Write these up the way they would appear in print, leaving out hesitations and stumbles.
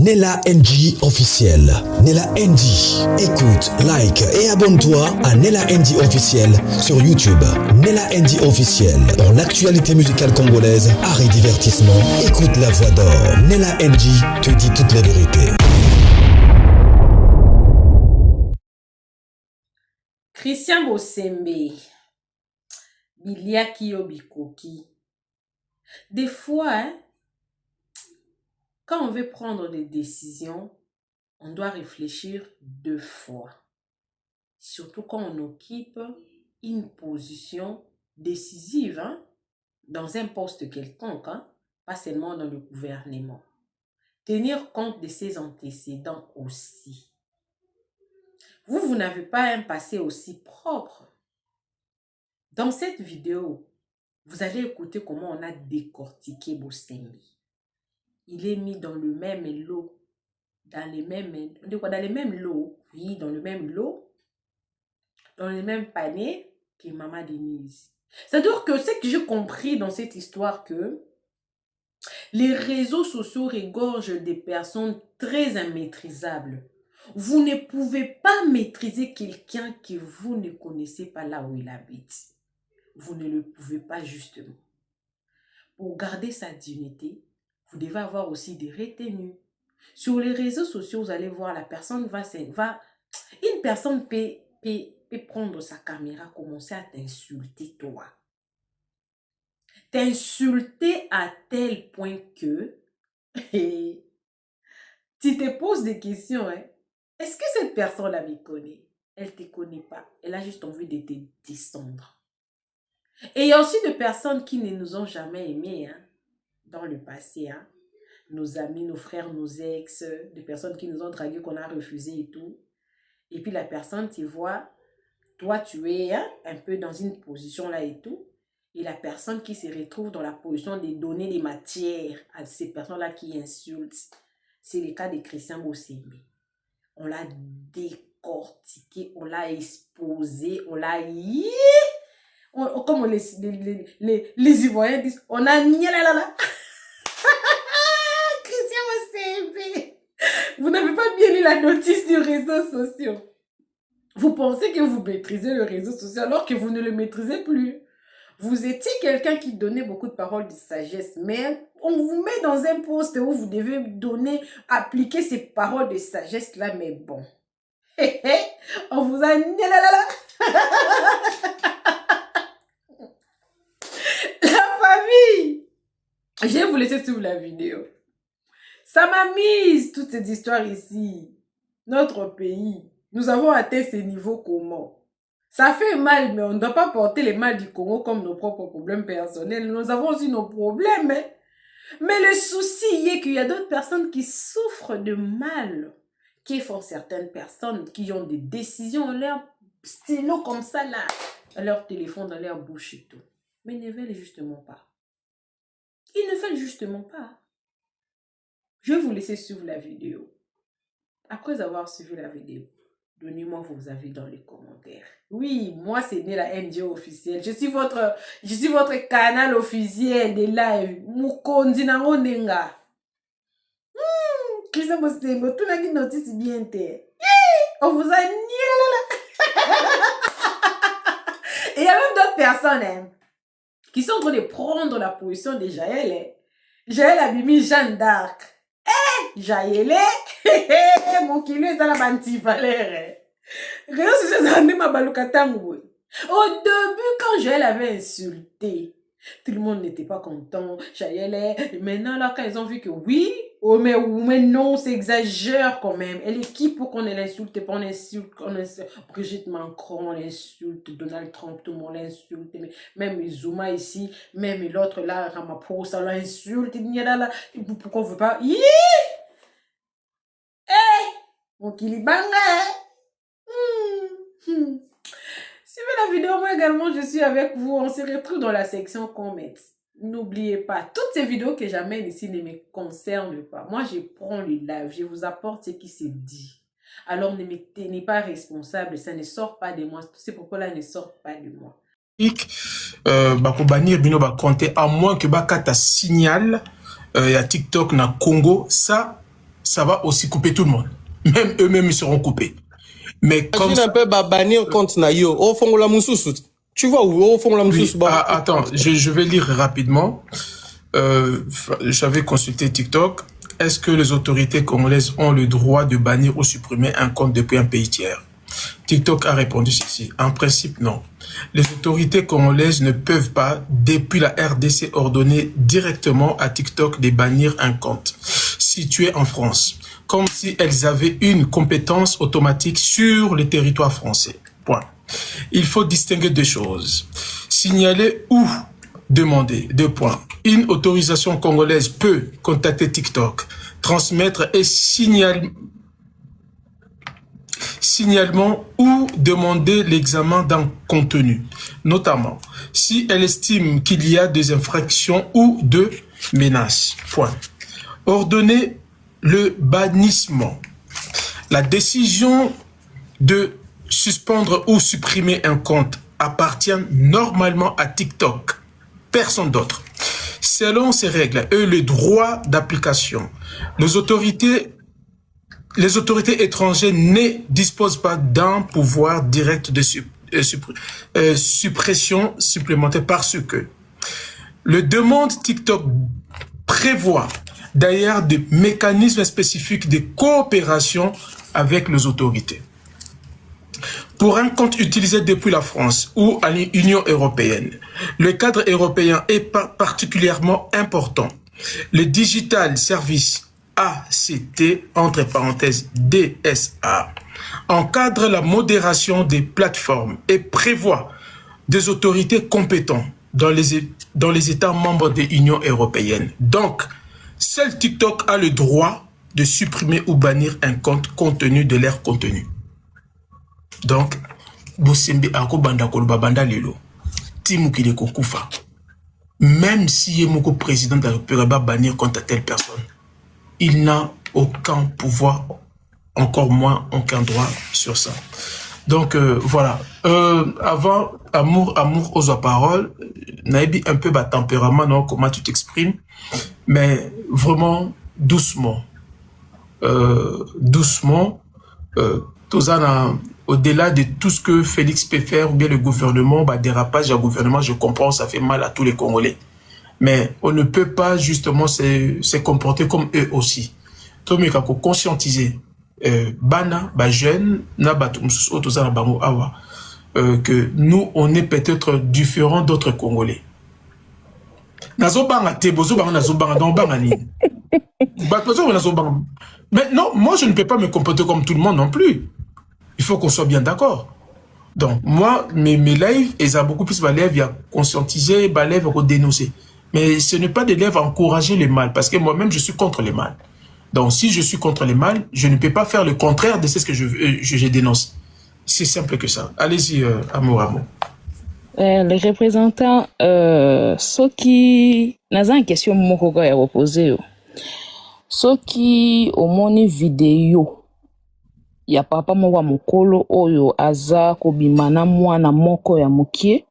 Nella NG officiel. Nella NG. Écoute, like et abonne-toi à Nella NG officiel sur YouTube. Nella NG officiel. Pour l'actualité musicale congolaise, art et divertissement, écoute la voix d'or. Nella NG te dit toute la vérité. Christian Bosembe, Biliaki Obikoki. Des fois, quand on veut prendre des décisions, on doit réfléchir 2 fois. Surtout quand on occupe une position décisive dans un poste quelconque, pas seulement dans le gouvernement. Tenir compte de ses antécédents aussi. Vous n'avez pas un passé aussi propre. Dans cette vidéo, vous allez écouter comment on a décortiqué Bosembe. Il est mis dans le même lot, dans les mêmes lots, oui, dans le même lot, dans le même panier que Maman Denise. C'est-à-dire que ce que j'ai compris dans cette histoire, que les réseaux sociaux regorgent des personnes très immaîtrisables. Vous ne pouvez pas maîtriser quelqu'un que vous ne connaissez pas là où il habite. Vous ne le pouvez pas justement. Pour garder sa dignité, vous devez avoir aussi des retenues. Sur les réseaux sociaux, vous allez voir, la personne une personne peut prendre sa caméra, commencer à t'insulter toi. T'insulter à tel point que tu te poses des questions. Est-ce que cette personne-là me connaît? Elle ne te connaît pas. Elle a juste envie de te descendre. Et il y a aussi des personnes qui ne nous ont jamais aimés dans le passé. Nos amis, nos frères, nos ex, des personnes qui nous ont dragués, qu'on a refusé et tout. Et puis la personne, tu vois, toi tu es un peu dans une position là et tout. Et la personne qui se retrouve dans la position de donner des matières à ces personnes-là qui insultent. C'est le cas de Christian Bosembe. On l'a décortiqué, on l'a exposé, on l'a... Comme les Ivoiriens disent, on a nié là. Christian Bosembe. Vous n'avez pas bien lu la notice du réseau social. Vous pensez que vous maîtrisez le réseau social alors que vous ne le maîtrisez plus. Vous étiez quelqu'un qui donnait beaucoup de paroles de sagesse, mais on vous met dans un poste où vous devez appliquer ces paroles de sagesse là, mais bon. On vous a nié là. Je vais vous laisser suivre la vidéo. Ça m'a mise toutes ces histoires ici. Notre pays. Nous avons atteint ces niveaux comment? Ça fait mal, mais on ne doit pas porter les mal du Congo comme nos propres problèmes personnels. Nous avons aussi nos problèmes. Mais le souci est qu'il y a d'autres personnes qui souffrent de mal. Qui font certaines personnes qui ont des décisions dans leur stylo comme ça là. Dans leur téléphone, dans leur bouche et tout. Mais ils ne veulent justement pas. Ils ne veulent justement pas. Je vais vous laisser suivre la vidéo. Après avoir suivi la vidéo, donnez-moi vos avis dans les commentaires. Oui, moi c'est Nella NG officiel. Je suis votre canal officiel de live. Mukonzi na onenga. Christian Bosembe, tout n'a qu'une notice bien terre. On vous a nié là. Et il y a même d'autres personnes qui sont en train de prendre la position de Jaël. Jaël a mis Jeanne d'Arc. Jaël, mon kilo est à la bantivalère. Rien si c'est ma balukatango. Au début, quand Jaël avait insulté, tout le monde n'était pas content. Jaël, maintenant là, quand ils ont vu que oui, oh mais non, c'est exagère quand même. Elle est qui pour qu'on l'insulte, pas on insulte, Brigitte Macron, on insulte, Donald Trump, tout le monde l'insulte, même Zuma ici, même l'autre là, Ramaphosa l'insulte, pourquoi on veut pas? Mon kilibanga. Suivez la vidéo, moi également, je suis avec vous. On se retrouve dans la section comments. N'oubliez pas, toutes ces vidéos que j'amène ici ne me concernent pas. Moi, je prends le live, je vous apporte ce qui se dit. Alors, ne me tenez pas responsable, ça ne sort pas de moi. C'est pourquoi là ne sort pas de moi. Banir bino ba compter à moins que bakata signal ya TikTok na Congo, ça ça va aussi couper tout le monde. Même eux-mêmes, ils seront coupés. Mais comme ça... un peu bannir compte Nayo. Au fond, la moussous. Tu vois où au fond, la moussous. Attends, je vais lire rapidement. J'avais consulté TikTok. Est-ce que les autorités congolaises ont le droit de bannir ou supprimer un compte depuis un pays tiers? TikTok a répondu ceci. En principe, non. Les autorités congolaises ne peuvent pas, depuis la RDC, ordonner directement à TikTok de bannir un compte situé en France, comme si elles avaient une compétence automatique sur le territoire français. Point. Il faut distinguer deux choses. Signaler ou demander. Deux points. Une autorisation congolaise peut contacter TikTok, transmettre et signalement ou demander l'examen d'un contenu, notamment si elle estime qu'il y a des infractions ou de menaces. Point. Ordonner le bannissement. La décision de suspendre ou supprimer un compte appartient normalement à TikTok, personne d'autre. Selon ces règles et le droit d'application, les autorités étrangères ne disposent pas d'un pouvoir direct de suppression supplémentaire parce que le demande TikTok prévoit d'ailleurs des mécanismes spécifiques de coopération avec les autorités. Pour un compte utilisé depuis la France ou à l'Union européenne, le cadre européen est particulièrement important. Le Digital Service ACT, entre parenthèses DSA, encadre la modération des plateformes et prévoit des autorités compétentes dans les États membres de l'Union européenne. Donc, seul TikTok a le droit de supprimer ou bannir un compte tenu de leur contenu. Donc, Bosembe ako banda koloba banda lelo. Timu ki de kokufa. Même si il est président de la République va bannir contre telle personne, il n'a aucun pouvoir, encore moins aucun droit sur ça. Donc voilà. Avant, amour aux paroles, naïbi un peu bas tempérament, non, comment tu t'exprimes, mais vraiment doucement. Au-delà de tout ce que Félix peut faire, ou bien le gouvernement, dérapage du gouvernement, je comprends, ça fait mal à tous les Congolais. Mais on ne peut pas justement se comporter comme eux aussi. Tout le monde conscientiser, bana, jeunes, que nous, on est peut-être différents d'autres Congolais. Mais non, moi, je ne peux pas me comporter comme tout le monde non plus. Il faut qu'on soit bien d'accord. Donc, moi, mes lives, ils ont beaucoup plus de lèvres à conscientiser, de lèvres à dénoncer. Mais ce n'est pas des lèvres à encourager le mal, parce que moi-même, je suis contre le mal. Donc, si je suis contre le mal, je ne peux pas faire le contraire de ce que je dénonce. C'est simple que ça. Allez-y, amour. Les représentants, ceux qui... Nous avons une question à reposer. Ceux qui ont mon vidéo, il y a papa mwa mokolo oyo aza kobimana mwana moko ya mokie.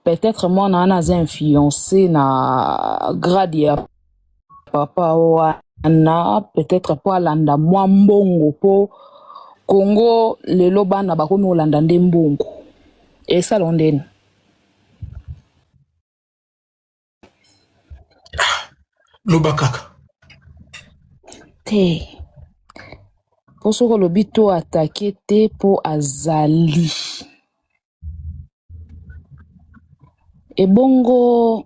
Peut-être moi na influencé na grade ya papa wana, peut-être pas landa mwa mbongo po Congo lelo bana bakomi olanda nde mbongo. Et ça londeni. Lobakaka. Te. Pour ce que le bito attaqué te pour azali. Et bongo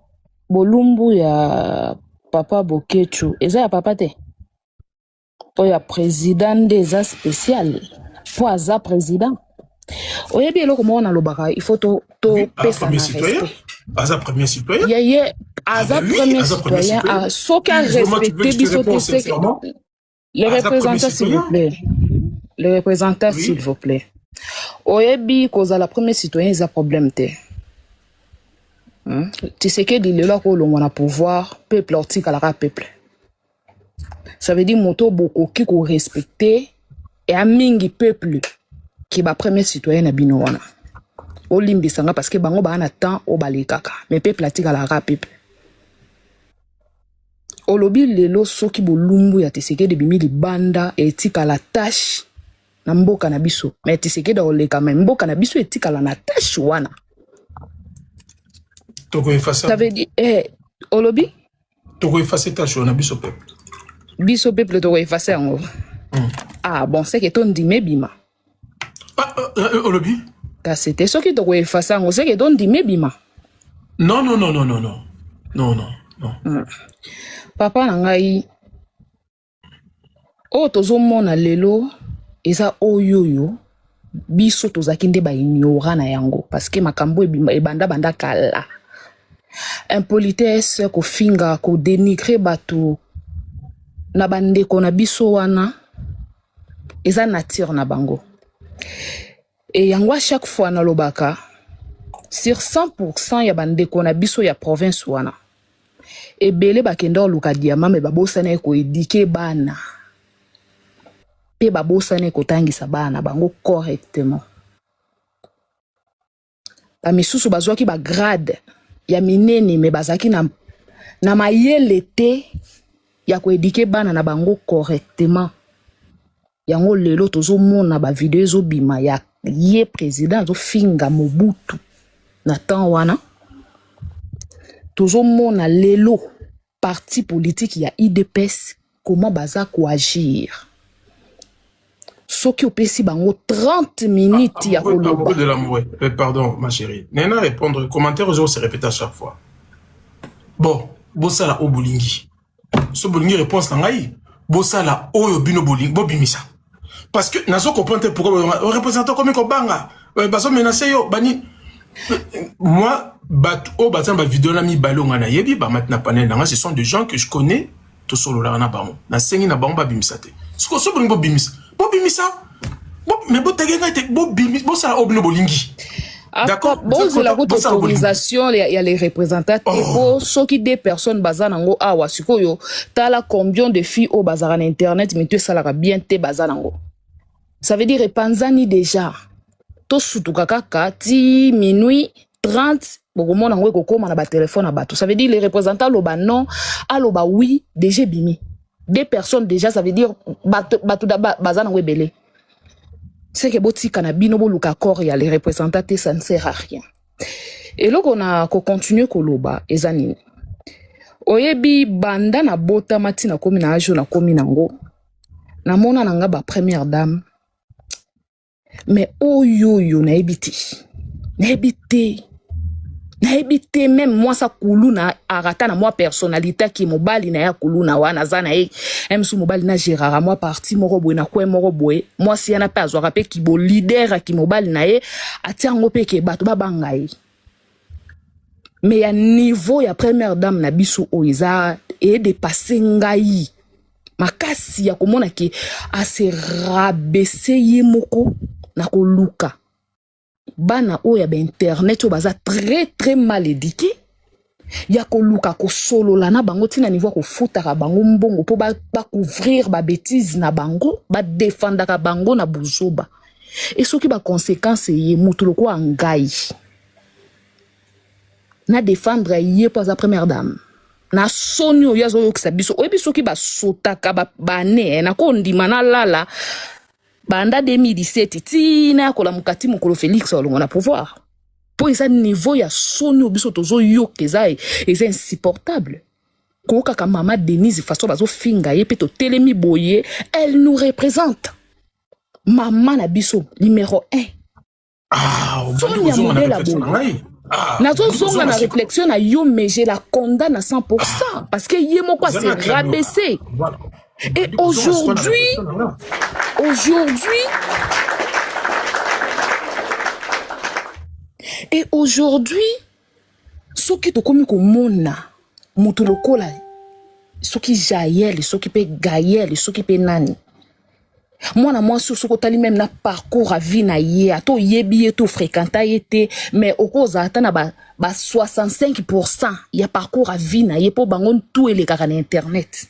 bolumbu ya papa Bokechu. Eza ya papa te. Pour ya président des arts spéciales. Pour aza président. Oyebi eloko mona lobaka, il faut to pesa na respect. Aza premier citoyen. Yeye aza premier citoyen. Soki a respecté biso te. Les représentants, s'il vous plaît. Les représentants, s'il vous plaît. Oyebi, cause la première citoyen, ils ont problème. Tu sais que l'île là, on a pouvoir, peuple, ortique à la peuple. Ça veut dire, moto, beaucoup, qui qu'on respecter, et un mingi peuple, qui va premier citoyen na binoana. O limbi sanga, parce que bango ba na temps, o bali kaka. Mais peuple, ortique à la peuple. olobi lelo soki bolumbu ya Tshisekedi bimi libanda etika la tâche na mboka na biso mais Tshisekedi oleka mais mboka na biso etika la na tâche wana toko effacer ça veut dire olobi toko effacer tâche na biso peuple toko effacer yango ah bon c'est que ton dime bima olobi ta c'était soki toko effacer yango c'est que ton dime bima non papa na ngai o tozomona lelo eza oyoyo biso tozaki nde baignora na yango parce que makambo ebanda kala impolitesse kofinga kodénigrer bato na bandeko na biso wana eza nature na bango et yango à chaque fois nalobaka sur 100% ya bandeko na biso ya province wana ebele bakenda oluka diama me babosana ko éduquer bana pe babosana ko tangisa bana bango correctement ba misusu bazwaki ba grade ya minene me bazaki na mayele te ya ko éduquer bana na bango correctement yango lelo tozomona ba video ezobima ya ye président zo finga Mobutu na temps wana tozomona lelo parti politique ya IDPS comment baza ko agir soki opesi bango 30 minutes ya koloba de l'amour pardon ma chérie nena répondre commentaire aux se répète à chaque fois bon bosala obulingi so bolingi réponse na ngai bosala oyo bino bolingi bobimisa parce que nazo comprendre pourquoi représentant comme ko banga baso menacer yo bani moi batamba vidéo na mi balonga na yebi ba maintenant panel na ce sont des gens que je connais to solo la na bango na sengi na bango ba bimisa te ce so bolingo bimisa mais botagenga te bimisa bosala obino bolingi. D'accord, bon, c'est la autorisation, il y a les représentants. Oh. Ceux qui des personnes bazanango awa sikoyo, t'as là combien de filles au bazar en internet, mais tu salara bien te bazanango. Ça veut dire panzani déjà. To sutukaka ti minuit 30 bokomo nango kokoma na ba téléphone na bato. Ça veut dire les représentants loba non, aloba oui, déjà bimi. Des personnes déjà, ça veut dire bato bazanango belé. C'est que botika na bino boluka corps ya les représentants ça ne sert à rien. Et là on a continuer koloba ezanini. Oyebi banda na bota matina komi na ajo na komi nango. Na mona nanga ba première dame. Mais oyoyo na ebiti. Na ebite même moi ça kuluna arata na moi personnalité qui mobali na ya kuluna wana zana e emsu mobali na gérara moi parti moko boy na kwe moko boy moi si yana pa azwaka pe ki bo leader ki mobali na ye atiango pe ke bato babanga ye mais ya niveau ya première dame na biso oiza e dépasser ngai makasi ya komona ki a se rabaisser ye moko na koluka bana oya ba internet o baza très mal éduqué ya ko luka ko solo la na bango tina niveau ko futaka bango mbongo po ba couvrir ba bêtises na bango ba défendre ka bango na buzoba et soki ba conséquences ye mutu loko angai na défendre ye pas la première dame na sonyo ya zo yokisa biso oyebi soki ba sotaka ba ne na ko ndima na lala banda 2017 tina kola mukati mukolo Félix olongo na pouvoir pour esa niveau ya soni biso tozo yoka eza insupportable koka ka mama Denise façon bazo finga ye peto telemi boye elle nous représente maman na biso numéro 1 Sonia modèle boye nazo zonga na réflexion na yo mais je la condamne à 100% parce que yé moko c'est rabaissé. Et aujourd'hui, ce qui te comme mona, mutolokola, ce qui jaïel, ce qui peut gaïel, ce qui peut nani. Moi, sur ce côté même na parcours à vie na yé, à to yebi to fréquenta yété, mais au cause à na ba 65%, y a parcours à vie na yé pour bangon tout et les gars internet.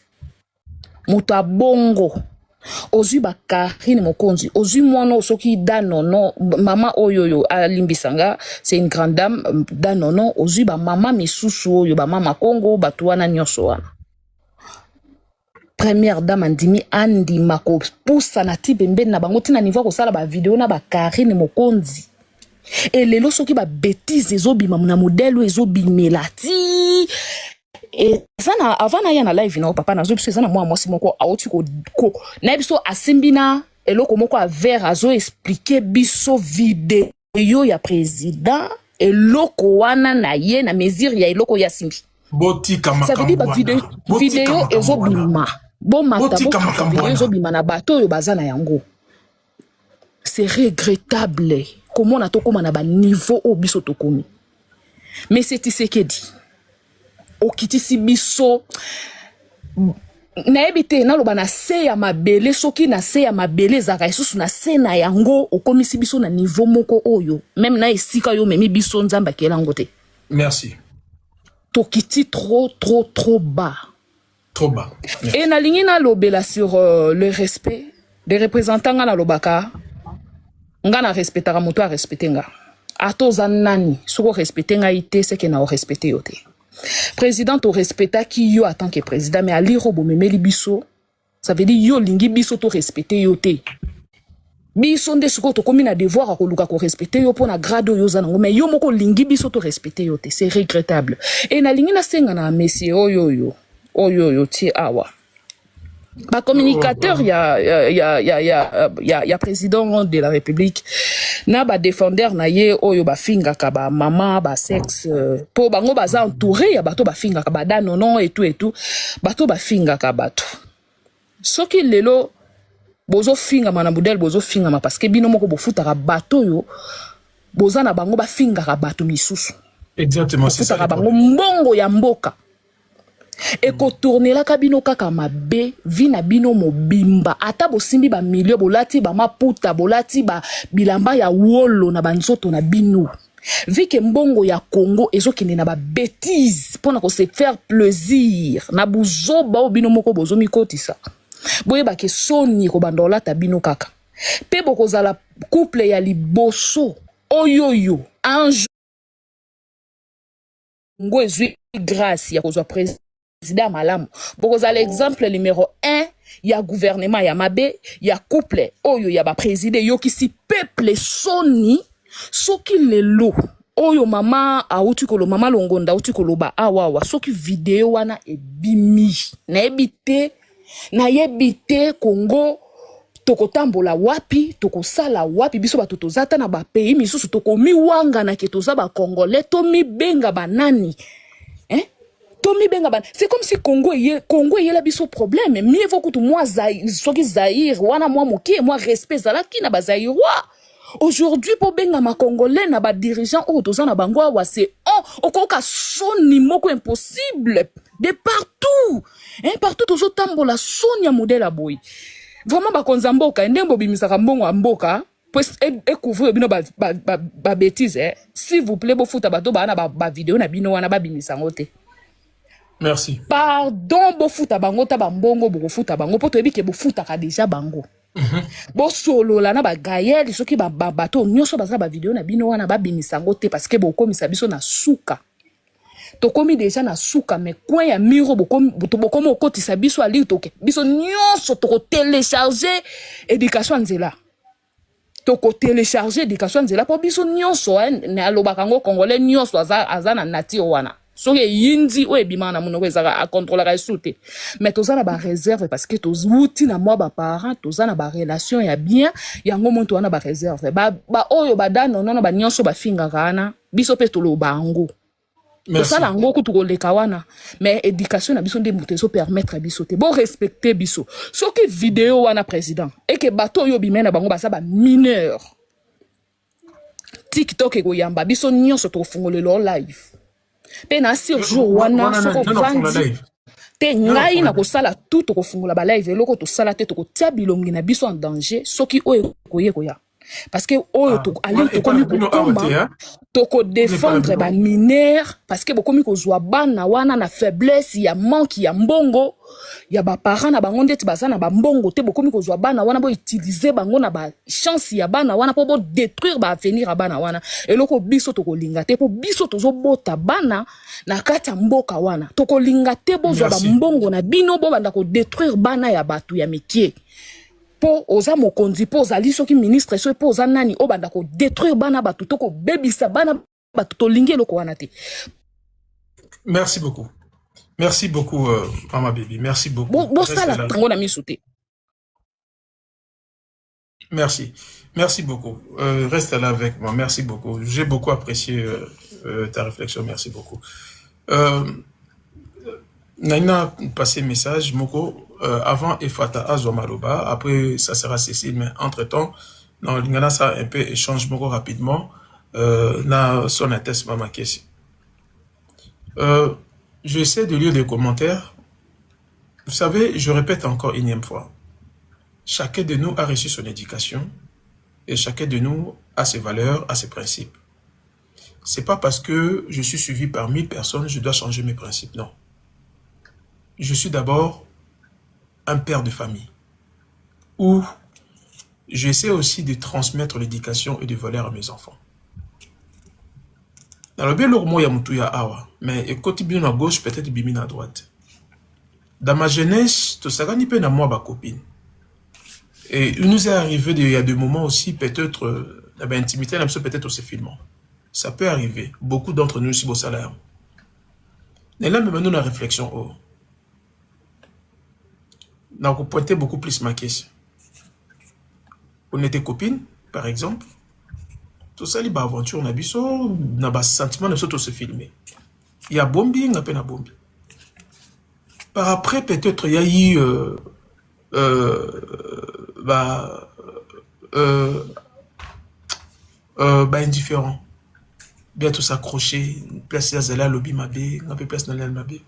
Muta bongo ozu Karine Mokonzi ozu mwana soki danono mama oyoyo alimbisanga c'est une grande dame danono ozu ba mama misusu oyo ba mama Congo batuana nyoso wana première dame andimi andima ko poussa na tibembe na bango tina niveau ko sala ba video na ba Karine Mokonzi et lelo soki ba bêtise ezobima na modèle ezobimela ti et ça na avant na ya na live na papa na zo biso ça na moi si moko auti ko na biso asimbina eloko moko a ver azo expliquer biso video ya président eloko wana na ye na mesure ya eloko ya simbi ça veut dire ba vidéo ezobima bon makabo vidéo ezobima na bato yo bazana yango c'est regrettable comment na tokoma na ba niveau au biso tokomi mais c'est Tshisekedi okitisi biso na ebite na loba na se ya mabele soki na se ya mabele zaka isusu na se na yango okomisi biso na niveau moko oyo même na esika yo memi biso nzamba kelango te. Merci. Tokiti trop bas. Trop bas. Merci. Et na lingi na lobela sur le respect des représentants na lobaka nga na respectera moto a respecter nga. Atoza nani soko respecter nga ite c'est que na o respecter yo te. Président to respecta ki yo en tant que président mais ali robo memeli biso ça veut dire yo lingi biso to respecter yo te biso nde siko to komi na devoir a koluka ko respecter yo pona grade yo zanango mais yo moko lingi biso to respecter yo te c'est regrettable et na lingi na senga na monsieur oyo ti awa ba communicateur ya président de la République na ba défendeur na ye oyo ba finga ka ba mama ba sexe po bango baza entouré ya bato ba finga ka ba danonon et tout bato ba finga ka bato soki lelo bozo finga mana modèle bozo finga ma parce que bino moko bofuta ka bato yo boza na bango ba finga ka bato misusu exactement c'est ça bango mbongo ya mboka et ko tourner la kabino kaka mabe vina bino mobimba ata bosimbi ba milieu bolati ba maputa bolati ba bilamba ya wolo na banzoto na bino vu que mbongo ya Congo ezokende na ba bêtise pona ko se faire plaisir na buzoba obino moko bozomi kotisa boye ba ke soni ko bandola ta bino kaka pe bokozala couple ya liboso oyoyo ange ngo ezui grâce ya kozwa président malamu bokoza l'exemple numéro 1 ya gouvernement ya mabe ya couple oyo ya ba président yo kisi peuple soni soki lelo oyo mama auti kolo mama longonda auti koloba awawa soki video wana ebimi na yebite Congo tokotambola wapi tokosala wapi biso bato tozata na ba pays misusu tokomi wanga na ke toza ba congolais to mi benga banani c'est comme si Congo est là biso problème mieux vaut que moi Zaïre wana moi moki moi respect zala ki na ba Zaïrois aujourd'hui pour benga ma congolais na ba dirigeant o toza na bango wa c'est okoka soni moko impossible de partout partout tozo tambola soni ya modèle a boy vraiment ba konzamboka ndembo bimisaka mbongo mboka pues couvrir bino ba bêtise s'il vous plaît bo futa bato ba na ba vidéo na bino wana ba bimisango te. Merci. Pardon, bofuta bango ta bambongo bofuta bango poto ebike bofuta ka déjà bango. Bo solo la na ba Gaël soki ba bato nyoso bazala ba vidéo na bino wana ba bimisango te parce que boko misa biso na suka. To komi déjà na suka mais coin ya miro boko okotisa biso ali toke. Biso nyoso to télécharger éducation nzela. To télécharger éducation nzela po biso nyoso na alobaka ngo congolais nyoso azana nati wana. Soki yindi o ebima na monoko ezaka a contrôler ka souté mais tozana ba réserve parce que tozuti na moi ba parents tozana ba relation ya bien yango monto wana ba réserve ba oyo badano non ba nyonso ba finga kana biso pe tolo bango tosala ngo ko tukoleka wana mais éducation na biso nde motezo permettre biso te bon respecter biso soki vidéo wana président et que bato yo bimena bango basa ba mineur TikTok eko yamba biso nyonso to fungolelo live pena sur jour wana soko vandi te ngai na kosala tout to kofungola ba live eloko to sala te to kotia bilongi na biso en danger soki oyo koye koya parce que oyo ali tokomi kokoma toko défendre ba mineur parce que bokomi kozwa bana wana na faiblesse ya manque ya mbongo ya ba parents na bango ndeti baza na ba mbongo te bokomi kozwa bana wana bo utiliser bango na ba chance ya bana wana po bo détruire ba avenir ya bana wana eloko biso tokolinga te po biso tozobota bana na kati ya mboka wana tokolinga te bozwa ba mbongo na bino bo banda ko détruire bana ya batu ya mikie po oza mokonzi po ozali soki ministre so po oza nani o banda ko détruire bana batu to ko bebisa bana batu to lingi eloko wana te. Merci beaucoup. Merci beaucoup Mama Baby, merci beaucoup. Bon ça la tango na misu te. Merci. Merci beaucoup. Reste là avec moi. Merci beaucoup. J'ai beaucoup apprécié ta réflexion. Merci beaucoup. Naina passé message Moko avant Efata Azomaloba, après ça sera Cécile, mais entre-temps, non, l'ingana ça un peu échange Moko rapidement na son atteste Mama Kessi. J'essaie de lire des commentaires. Vous savez, je répète encore une énième fois. Chacun de nous a reçu son éducation et chacun de nous a ses valeurs, a ses principes. C'est pas parce que je suis suivi par 1000 personnes, je dois changer mes principes, non. Je suis d'abord un père de famille où j'essaie aussi de transmettre l'éducation et de valeurs à mes enfants. Dans le bien lourd, il y a awa, mais écoute bien à gauche, peut-être bien à droite. Dans ma jeunesse, tout ça gagne peu à moi, ma copine. Et il nous est arrivé, il y a des moments aussi, peut-être, l'intimité, peut-être aussi filmant. Ça peut arriver. Beaucoup d'entre nous, si beau salaire. Mais là, maintenant, la réflexion, oh. On a pointé beaucoup plus ma question. On était copines, par exemple. Tout ça, il y a aventure, on a vu ça, on a sentiment de se filmer. Il y a bombi, il y a peine à bombi. Par après, peut-être, il y a eu indifférent. Bientôt s'accrocher, placer à Zala, lobby mabé, on peut placer dans l'aile mabé.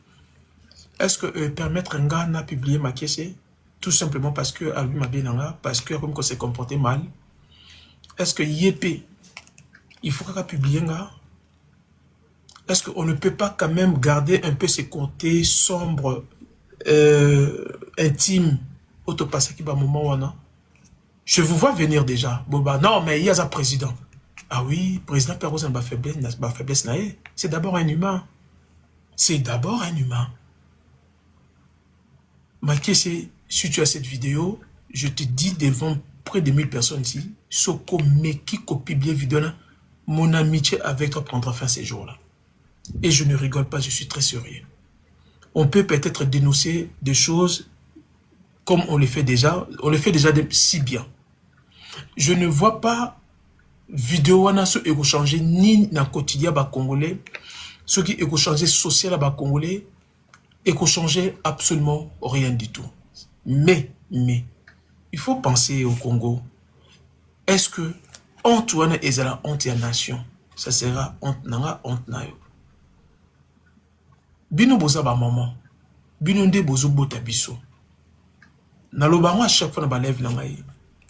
Est-ce que permettre un gars à publier ma caisse tout simplement parce que à lui mabé nanga, parce que comme qu'on s'est comporté mal? Est-ce que YP, il faut qu'on publie un gars? Est-ce qu'on ne peut pas quand même garder un peu ces côtés sombres, intimes, autopassé qui va moment ou non? Je vous vois venir déjà. Bon, bah, non, mais il y a un président. Ah oui, président Perros n'a pas faiblesse. C'est d'abord un humain. C'est d'abord un humain. Malgré si tu as cette vidéo, je te dis devant près de 1000 personnes ici, Soko Meki copie bien vidéo, mon amitié avec toi prendra fin ces jours-là. Et je ne rigole pas, je suis très sérieux. On peut peut-être dénoncer des choses comme on le fait déjà si bien. Je ne vois pas vidéo wana so eko changer ni na quotidien ba congolais, ce qui eko changer social ba congolais, eko changer absolument rien du tout. Mais il faut penser au Congo. Est-ce que honte wana ezala honte ya nation, ça sera honte nanga honte na yo. Bino boza ba maman, bino nde bozo bota biso. Na lobango à chaque fois na ba lève na ngai.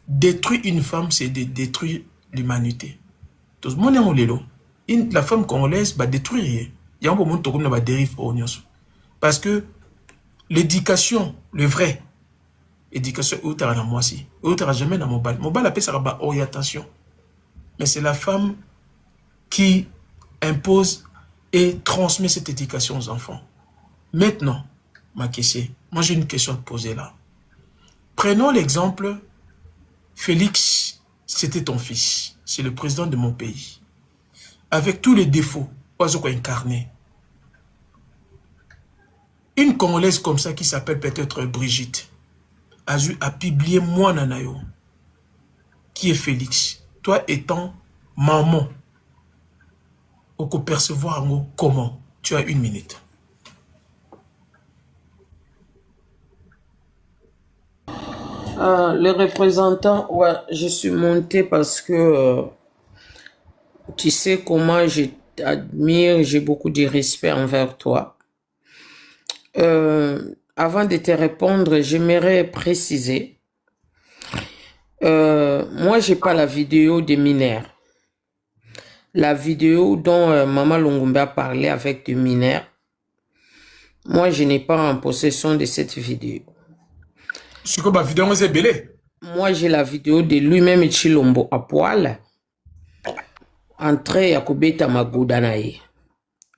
Détruire une femme, c'est de détruire l'humanité. Tout le monde est la femme congolaise va détruire. Il y a un moment où on va dérive. Parce que l'éducation, le vrai, éducation, où tu as moi aussi, où tu n'auras jamais dans mon bal. Mon bal appelle ça orientation. Mais c'est la femme qui impose et transmet cette éducation aux enfants. Maintenant, ma question, moi j'ai une question à te poser là. Prenons l'exemple, Félix, c'était ton fils, c'est le président de mon pays. Avec tous les défauts, oiseau incarné. Une Congolaise comme ça qui s'appelle peut-être Brigitte, a publié moi Nanayo, qui est Félix. Toi étant maman, on peut percevoir comment. Tu as 1 minute. Le représentant, ouais, je suis monté parce que tu sais comment je t'admire, j'ai beaucoup de respect envers toi. Avant de te répondre, j'aimerais préciser Moi, j'ai pas la vidéo des mineurs. La vidéo dont Maman Longombe a parlé avec des mineurs, moi, je n'ai pas en possession de cette vidéo. C'est quoi ma vidéo, c'est belé. Moi, j'ai la vidéo de lui-même Chilombo à poil, entré à Kobeta Magoudanaï.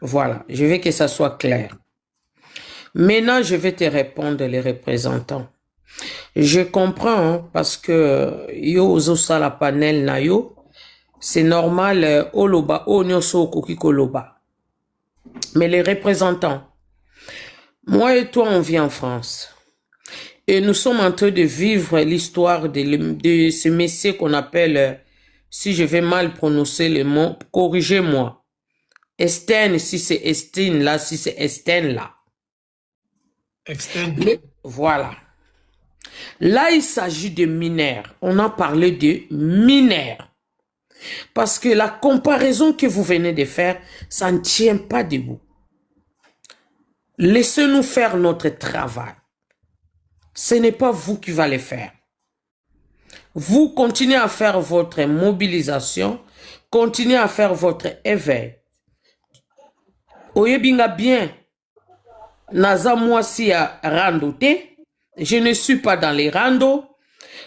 Voilà, je veux que ça soit clair. Maintenant, je vais te répondre, les représentants. Je comprends, hein, parce que yo ozosa la panel na yo, c'est normal, oloba, onyoso kokikoloba. Mais les représentants, moi et toi, on vit en France. Et nous sommes en train de vivre l'histoire de ce monsieur qu'on appelle, si je vais mal prononcer le mot, corrigez-moi. Estène, si c'est Estine là, si c'est Estène là. Voilà. Là, il s'agit de mineurs. On a parlé de mineurs. Parce que la comparaison que vous venez de faire, ça ne tient pas debout. Laissez-nous faire notre travail. Ce n'est pas vous qui va le faire. Vous continuez à faire votre mobilisation, continuez à faire votre éveil. Oyebinga bien, naza moi si à randoté, je ne suis pas dans les randos,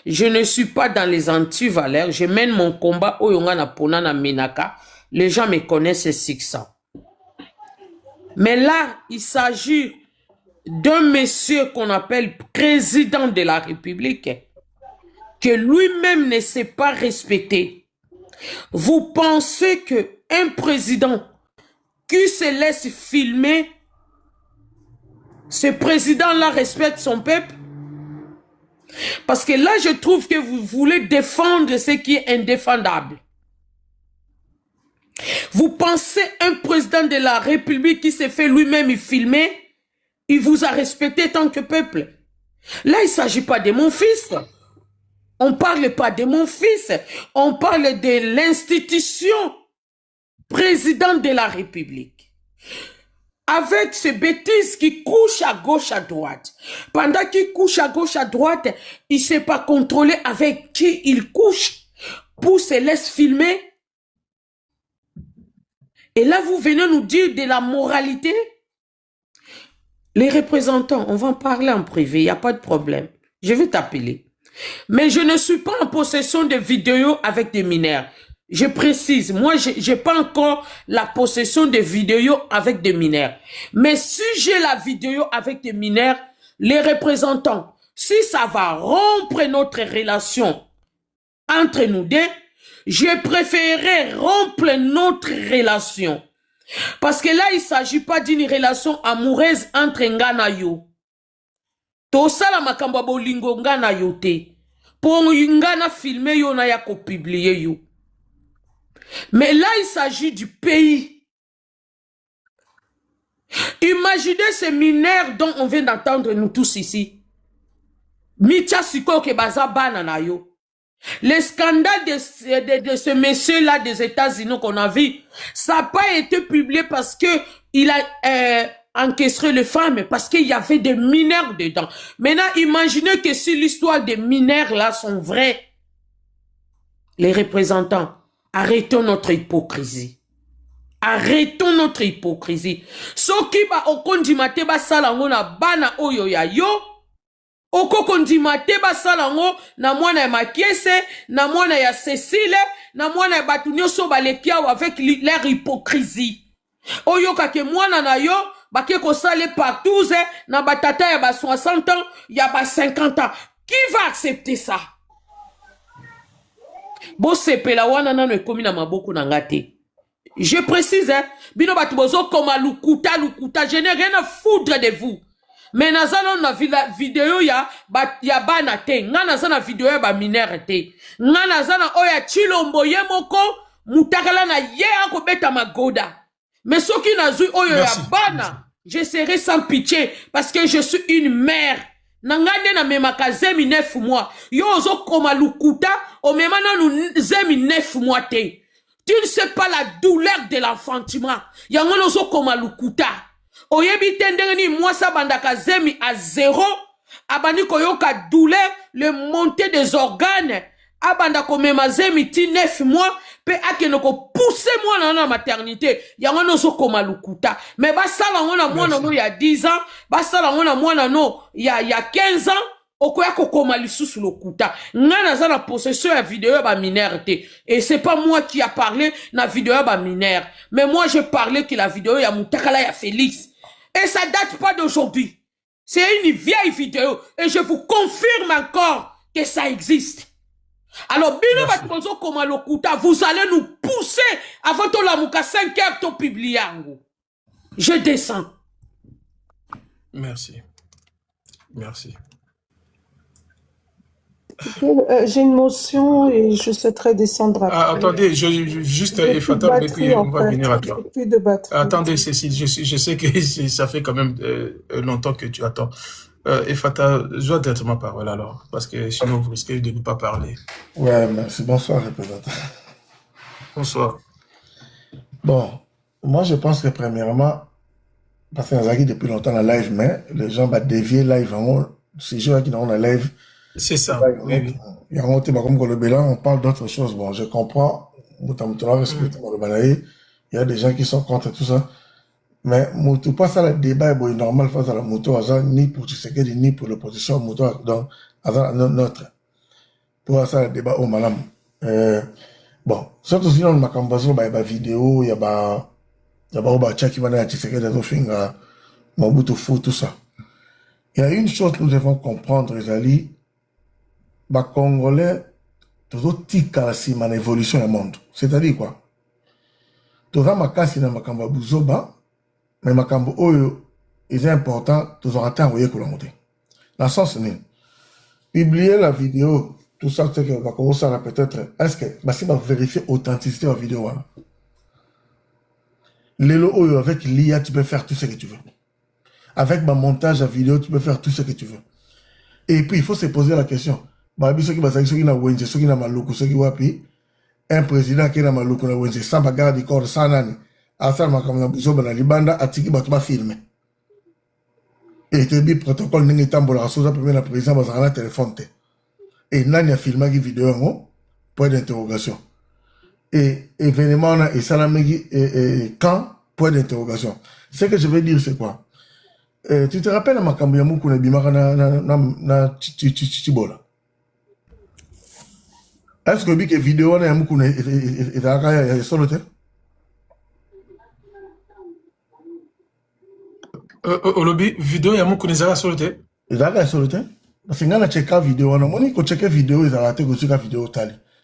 je ne suis pas dans les antivaleurs, je mène mon combat oyonga na pona na menaka, les gens me connaissent 600. Mais là, il s'agit d'un monsieur qu'on appelle président de la République, que lui-même ne s'est pas respecté. Vous pensez qu'un président qui se laisse filmer, ce président-là respecte son peuple? Parce que là, je trouve que vous voulez défendre ce qui est indéfendable. Vous pensez un président de la République qui s'est fait lui-même filmer, il vous a respecté tant que peuple? Là, il ne s'agit pas de mon fils. On ne parle pas de mon fils. On parle de l'institution président de la République. Avec ces bêtises qui couchent à gauche, à droite. Pendant qu'il couche à gauche, à droite, il ne sait pas contrôler avec qui il couche pour se laisser filmer. Et là, vous venez nous dire de la moralité. Les représentants, on va en parler en privé, il n'y a pas de problème. Je vais t'appeler. Mais je ne suis pas en possession de vidéos avec des mineurs. Je précise, moi, je n'ai pas encore la possession de vidéos avec des mineurs. Mais si j'ai la vidéo avec des mineurs, les représentants, si ça va rompre notre relation entre nous deux, je préférerais rompre notre relation. Parce que là, il ne s'agit pas d'une relation amoureuse entre Ngana yo. Tosala makamba bolingo Ngana yo te. Pour Ngana filmer yo na yako publier yo. Mais là, il s'agit du pays. Imaginez ces mineurs dont on vient d'entendre nous tous ici. Mitia Siko ke baza bana na yo. Le scandale de ce monsieur-là des États-Unis qu'on a vu, ça n'a pas été publié parce qu'il a encaissé les femmes, parce qu'il y avait des mineurs dedans. Maintenant, imaginez que si l'histoire des mineurs-là sont vraies, les représentants, arrêtons notre hypocrisie. Arrêtons notre hypocrisie. Soki ba okondimate ba salango na bana oyo ya yo, oko kondimate ba salango na mwana ya Makiese, na mwana ya Cécile, na mwana ya batunyo so balekiao avec leur hypocrisie. Oyo kake mwana na yo, bake ko sale partouze, na batata ya ba 60 ans, ya ba 50 ans. Qui va accepter ça? Bo sepela wana nano ekomi na maboko na ngate. Je précise, hein, bino batu bozo koma lukuta, je n'ai rien à foutre de vous. Mais nazana na vidéo ya bana te, nga nazana vidéo ya ba minere te. Nga nazana oya Chilombo ye moko, mutakala na ye ako beta magoda. Mais ce qui n'a zui oyo ya bana, je serai sans pitié parce que je suis une mère. Nangane na memaka zemi 9 mois. Yo ozo koma lukuta, o memana nu zemi 9 mois te. Tu ne sais pas la douleur de l'enfantement. Yango ozo koma lukuta. Oyebi tendengeni mwasa bandaka zemi à 0. Abani koyoka douleur, le montée des organes. abanda komema zemi ti 9 mois pe akende ko pousser mwana na maternité yango no so koma lukuta mais basala ngona mwana no ya 10 ans basala ngona mwana no ya 15 ans okoya kokoma lisusu lokuta nga naza na possession ya vidéo ya ba mineur te et c'est pas moi qui a parlé na vidéo ya ba mineur mais moi j'ai parlé que la vidéo ya Mutakala ya Félix et ça date pas d'aujourd'hui, c'est une vieille vidéo et je vous confirme encore que ça existe. Alors, bino batkozo koma lokuta, vous allez nous pousser avant to la muka 5 heures to publier yango. Je descends. Merci. Merci. J'ai une motion et je souhaiterais descendre après. Ah, attendez, juste, Efata, on va venir à toi. Plus de batterie. Attendez, Cécile, je sais que ça fait quand même longtemps que tu attends. Efata, je dois directement parole alors, parce que sinon vous risquez de ne pas parler. Ouais, merci. Bonsoir, représentant. Bonsoir. Bon, moi je pense que premièrement, parce que nous avons depuis longtemps en live, mais les gens vont dévier live en ces gens qui ont en live. C'est ça. Il y a un comme le bilan, on parle d'autres choses. Bon, je comprends. Il y a des gens qui sont contre tout ça. Mais Moutou pas ça le débat est normal face à la moto ni pour Tshisekedi ni pour l'opposition moto donc notre pour ça le débat au madame bon surtout sinon makambazo ba vidéo ya ba qui va na Tshisekedi zo finga Mobutu fou tout ça. Il y a une chose que nous devons comprendre Ezali ba congolais toujours tika la sima na évolution du monde, c'est-à-dire quoi toza makasi na makamba buzoba mais makambo oyo est important tous en temps voyez que l'on monte la sens ni publier la vidéo tout ça c'est que va commencer à peut-être est-ce que bah si va vérifier authenticité de la vidéo voilà lelo oyo avec l'IA tu peux faire tout ce que tu veux avec ma montage à vidéo tu peux faire tout ce que tu veux et puis il faut se poser la question bah biso ki bazaki soki na wenze soki na maloko soki wapi un président qui est na maloko na wenze sans bagarre du corps sans nani asal makamna buzo bana libanda atiki bato ba filmer et te bi protocole ningi tambola soza premier na président bazana na téléphone te et nani a filmé qui vidéo ngo point d'interrogation et événement na et salamegi et quand point d'interrogation ce que je veux dire c'est quoi tu te rappelles makambo ya muku na bimaka na chibola. Est-ce que la vidéo est un peu solo? Au lobby, vidéo est un peu solo? Solo? Parce que quand on check la vidéo, on check la vidéo, vidéo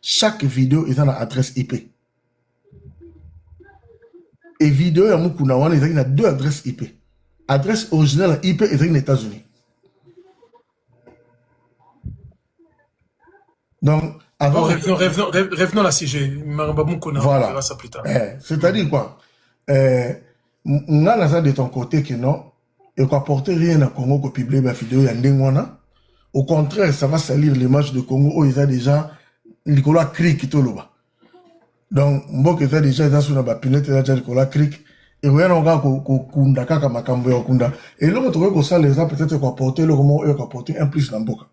chaque vidéo est une adresse IP. Et vidéo est un peu 2 adresses IP. Adresse originale IP est aux États-Unis. Donc, avant revenons à la sujet. Voilà. C'est-à-dire quoi? On a ça de ton côté que non, et qu'on apporte rien à Congo pour publier ma vidéo yandengwana. Au contraire, ça va salir l'image de Congo où ils ont déjà Nicolas Crick qui est là. Donc, moi qui fait déjà dans sur la pinette déjà Nicolas Crick et rien on va kunda kaka makambo ya kunda. Et là on trouve que ça les a peut-être qu'on apporter le comment eux apporter un plus dans boka.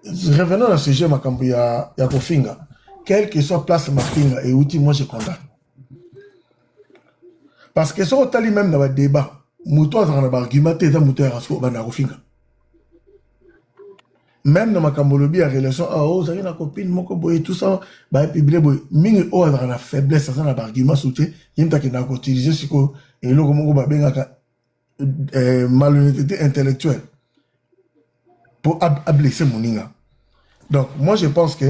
Revenons à ce sujet, Makambu ya Kofinga. Quelle que soit place Mafinga et outil, moi je condamne. Parce que si on t'a même dans le débat, Mouto a un argument, t'es un mouton à Kofinga. Même dans Makambu lobby en relation, oh, vous avez une copine, mon coboy, tout ça, bah, puis bien, ming oh, a une faiblesse, ça, un argument soutien, il y a une utilisé ce que, et là, comme on va bien, malhonnêteté intellectuelle. Pour blesser mon ninga. Donc, moi, je pense que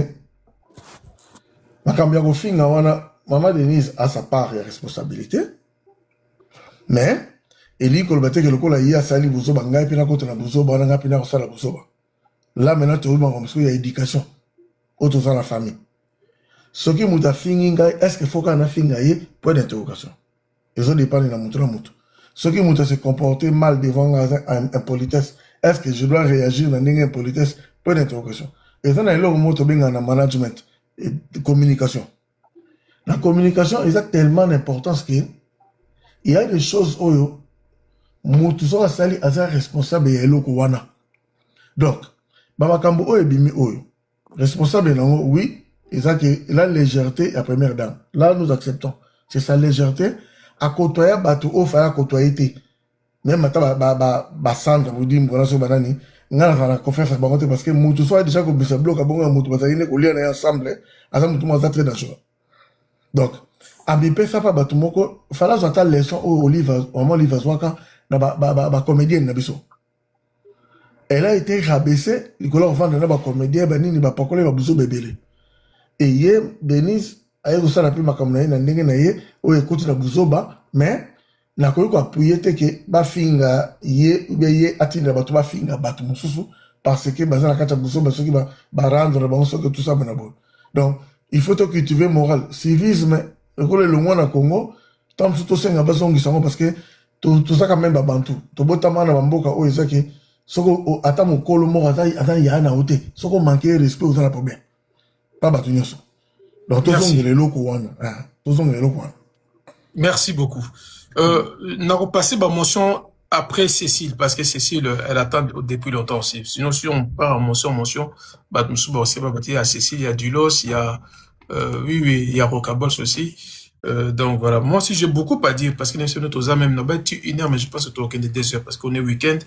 Makambu Kofinga, Maman Denise a sa part de responsabilité, mais il dit que le a sali Bouzoba, il y a là, maintenant, tout le monde a éducation. Autre dans la famille. Ce qui m'a fait, est-ce qu'il faut qu'on ait fait point d'interrogation? Ils ont dépendé de la montre. Ce qui m'a se comporter mal devant impolitesse, est-ce que je dois réagir dans une impolitesse? Point d'interrogation. Et ça, il y a un management et de communication. La communication est tellement d'importance qu'il y a des choses où Moutou sera responsable et l'eau. Donc, Bamakambo oyo bimi oyo. responsable, non, oui. Et ça, la légèreté, la première dame. Là, nous acceptons. C'est sa légèreté. À côtoyer, bateau, au faire à côtoyer. Même maintenant, centre, vous dites, voilà, ce banani. Nga na confiance à barote parce que mutu soit déjà que bisa bloc à bon mutu parce qu'il est collé ensemble. Ensemble, tout le monde est très dangereux. Donc, abipé ça pas batu moko. Fallait j'entendre les leçons au livre, au moment livre soit quand ba comédienne na biso. Elle a été rabaissée. Il colle vendre na ba comédien ba nini ba pakole ba biso bébélé. Et hier, Denise, aye ko sala pe makamna na ndenge na ye o écoute na buzoba mais na ko appuyer te que ba finga ye ou bien ye atinda ba to ba finga ba to mususu parce que ba za kata buzoba soki ba rendre ba so que tout ça bon. Donc il faut te cultiver moral civisme ko le loin na Congo tant tout senga ba zongi sango parce que tout ça quand même ba bantu to botama na bamboka o ezaki soko ata mokolo mo ata ya na ote soko manquer respect aux la problème pas batu nyoso. Donc tous sont les locaux wana tous sont les locaux. Merci beaucoup. N'a repassé ma mention après Cécile, parce que Cécile, elle attend depuis longtemps aussi. Sinon, si on part en mention, bah, nous sommes aussi, il y a Cécile, il y a Dulos, il y a, oui, il y a Rocabols aussi. Donc voilà. Moi aussi, j'ai beaucoup à dire, parce que nous sommes tous à même, une heure, mais je pense que tu as des 2 heures, parce qu'on est week-end,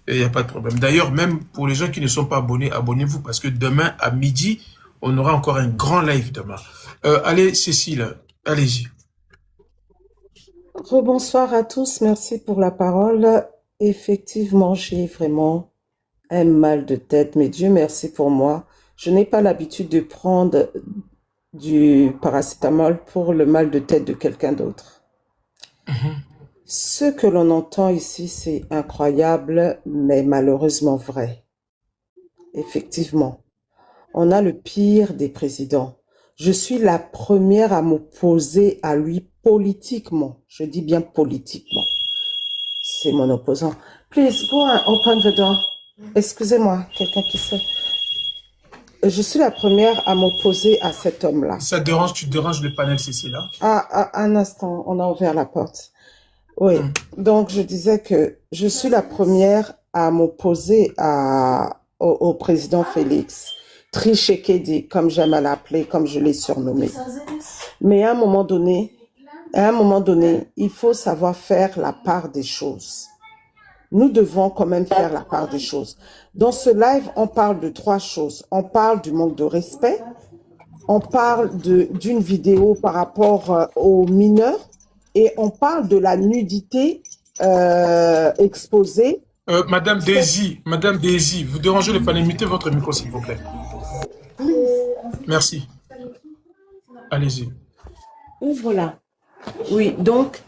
et il n'y a pas de problème. D'ailleurs, même pour les gens qui ne sont pas abonnés, abonnez-vous, parce que demain, à midi, on aura encore un grand live demain. Allez, Cécile, allez-y. Rebonsoir à tous, merci pour la parole. Effectivement, j'ai vraiment un mal de tête, mais Dieu merci pour moi. Je n'ai pas l'habitude de prendre du paracétamol pour le mal de tête de quelqu'un d'autre. Ce que l'on entend ici, c'est incroyable, mais malheureusement vrai. Effectivement, on a le pire des présidents. Je suis la première à m'opposer à lui politiquement. Je dis bien politiquement. C'est mon opposant. Please, go and open the door. Excusez-moi, quelqu'un qui sait. Je suis la première à m'opposer à cet homme-là. Ça dérange, tu déranges le panel, Cécile, là? Un instant, on a ouvert la porte. Oui, donc je disais que je suis la première à m'opposer au président Félix. Tshisekedi, comme j'aime à l'appeler, comme je l'ai surnommé. Mais à un moment donné, il faut savoir faire la part des choses. Nous devons quand même faire la part des choses. Dans ce live, on parle de 3 choses. On parle du manque de respect. On parle d'une vidéo par rapport aux mineurs. Et on parle de la nudité exposée. Madame Daisy, vous dérangez le panel. Mettez votre micro, s'il vous plaît. Merci. Allez-y. Ouvre-la. Oui, donc,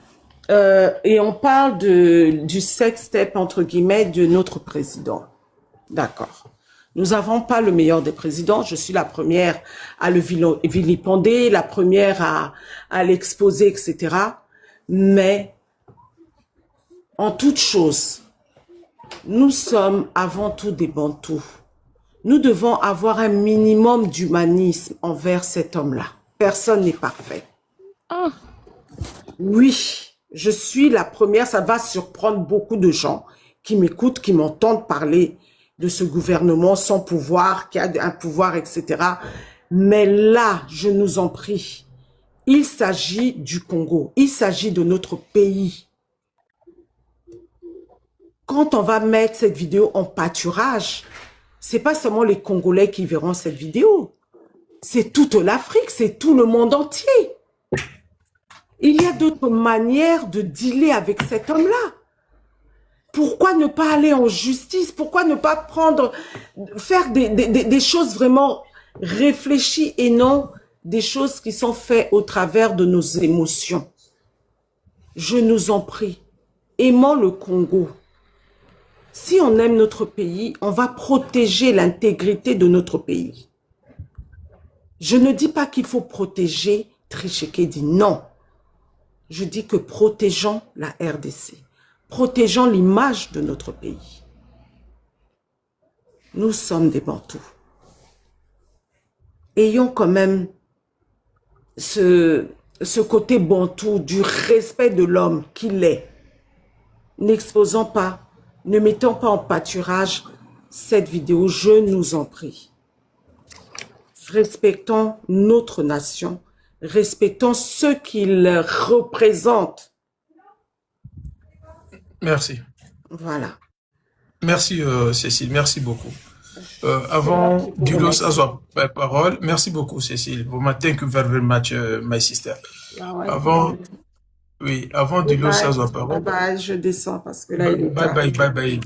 et on parle du sex-tape, entre guillemets, de notre président. D'accord. Nous n'avons pas le meilleur des présidents. Je suis la première à le vilipender, la première à l'exposer, etc. Mais, en toute chose, nous sommes avant tout des Bantous. Nous devons avoir un minimum d'humanisme envers cet homme-là. Personne n'est parfait. Oui, je suis la première, ça va surprendre beaucoup de gens qui m'écoutent, qui m'entendent parler de ce gouvernement sans pouvoir, qui a un pouvoir, etc. Mais là, je nous en prie, il s'agit du Congo, il s'agit de notre pays. Quand on va mettre cette vidéo en pâturage, c'est pas seulement les Congolais qui verront cette vidéo. C'est toute l'Afrique, c'est tout le monde entier. Il y a d'autres manières de dealer avec cet homme-là. Pourquoi ne pas aller en justice? Pourquoi ne pas faire des choses vraiment réfléchies et non des choses qui sont faites au travers de nos émotions? Je nous en prie, aimons le Congo. Si on aime notre pays, on va protéger l'intégrité de notre pays. Je ne dis pas qu'il faut protéger Tshisekedi, non. Je dis que protégeons la RDC, protégeons l'image de notre pays. Nous sommes des Bantous. Ayons quand même ce côté Bantou, du respect de l'homme qu'il est. N'exposons pas, ne mettons pas en pâturage cette vidéo, je nous en prie. respectons notre nation, respectons ceux qui le représentent. Merci. Voilà. Merci, Cécile. Merci beaucoup. Avant Dulos Azwa la parole, merci beaucoup, Cécile. Thank you very, very much, my sister. Avant, oui, avant Dulos Azwa la parole. Bye, je descends parce que là, il est tard. Bye.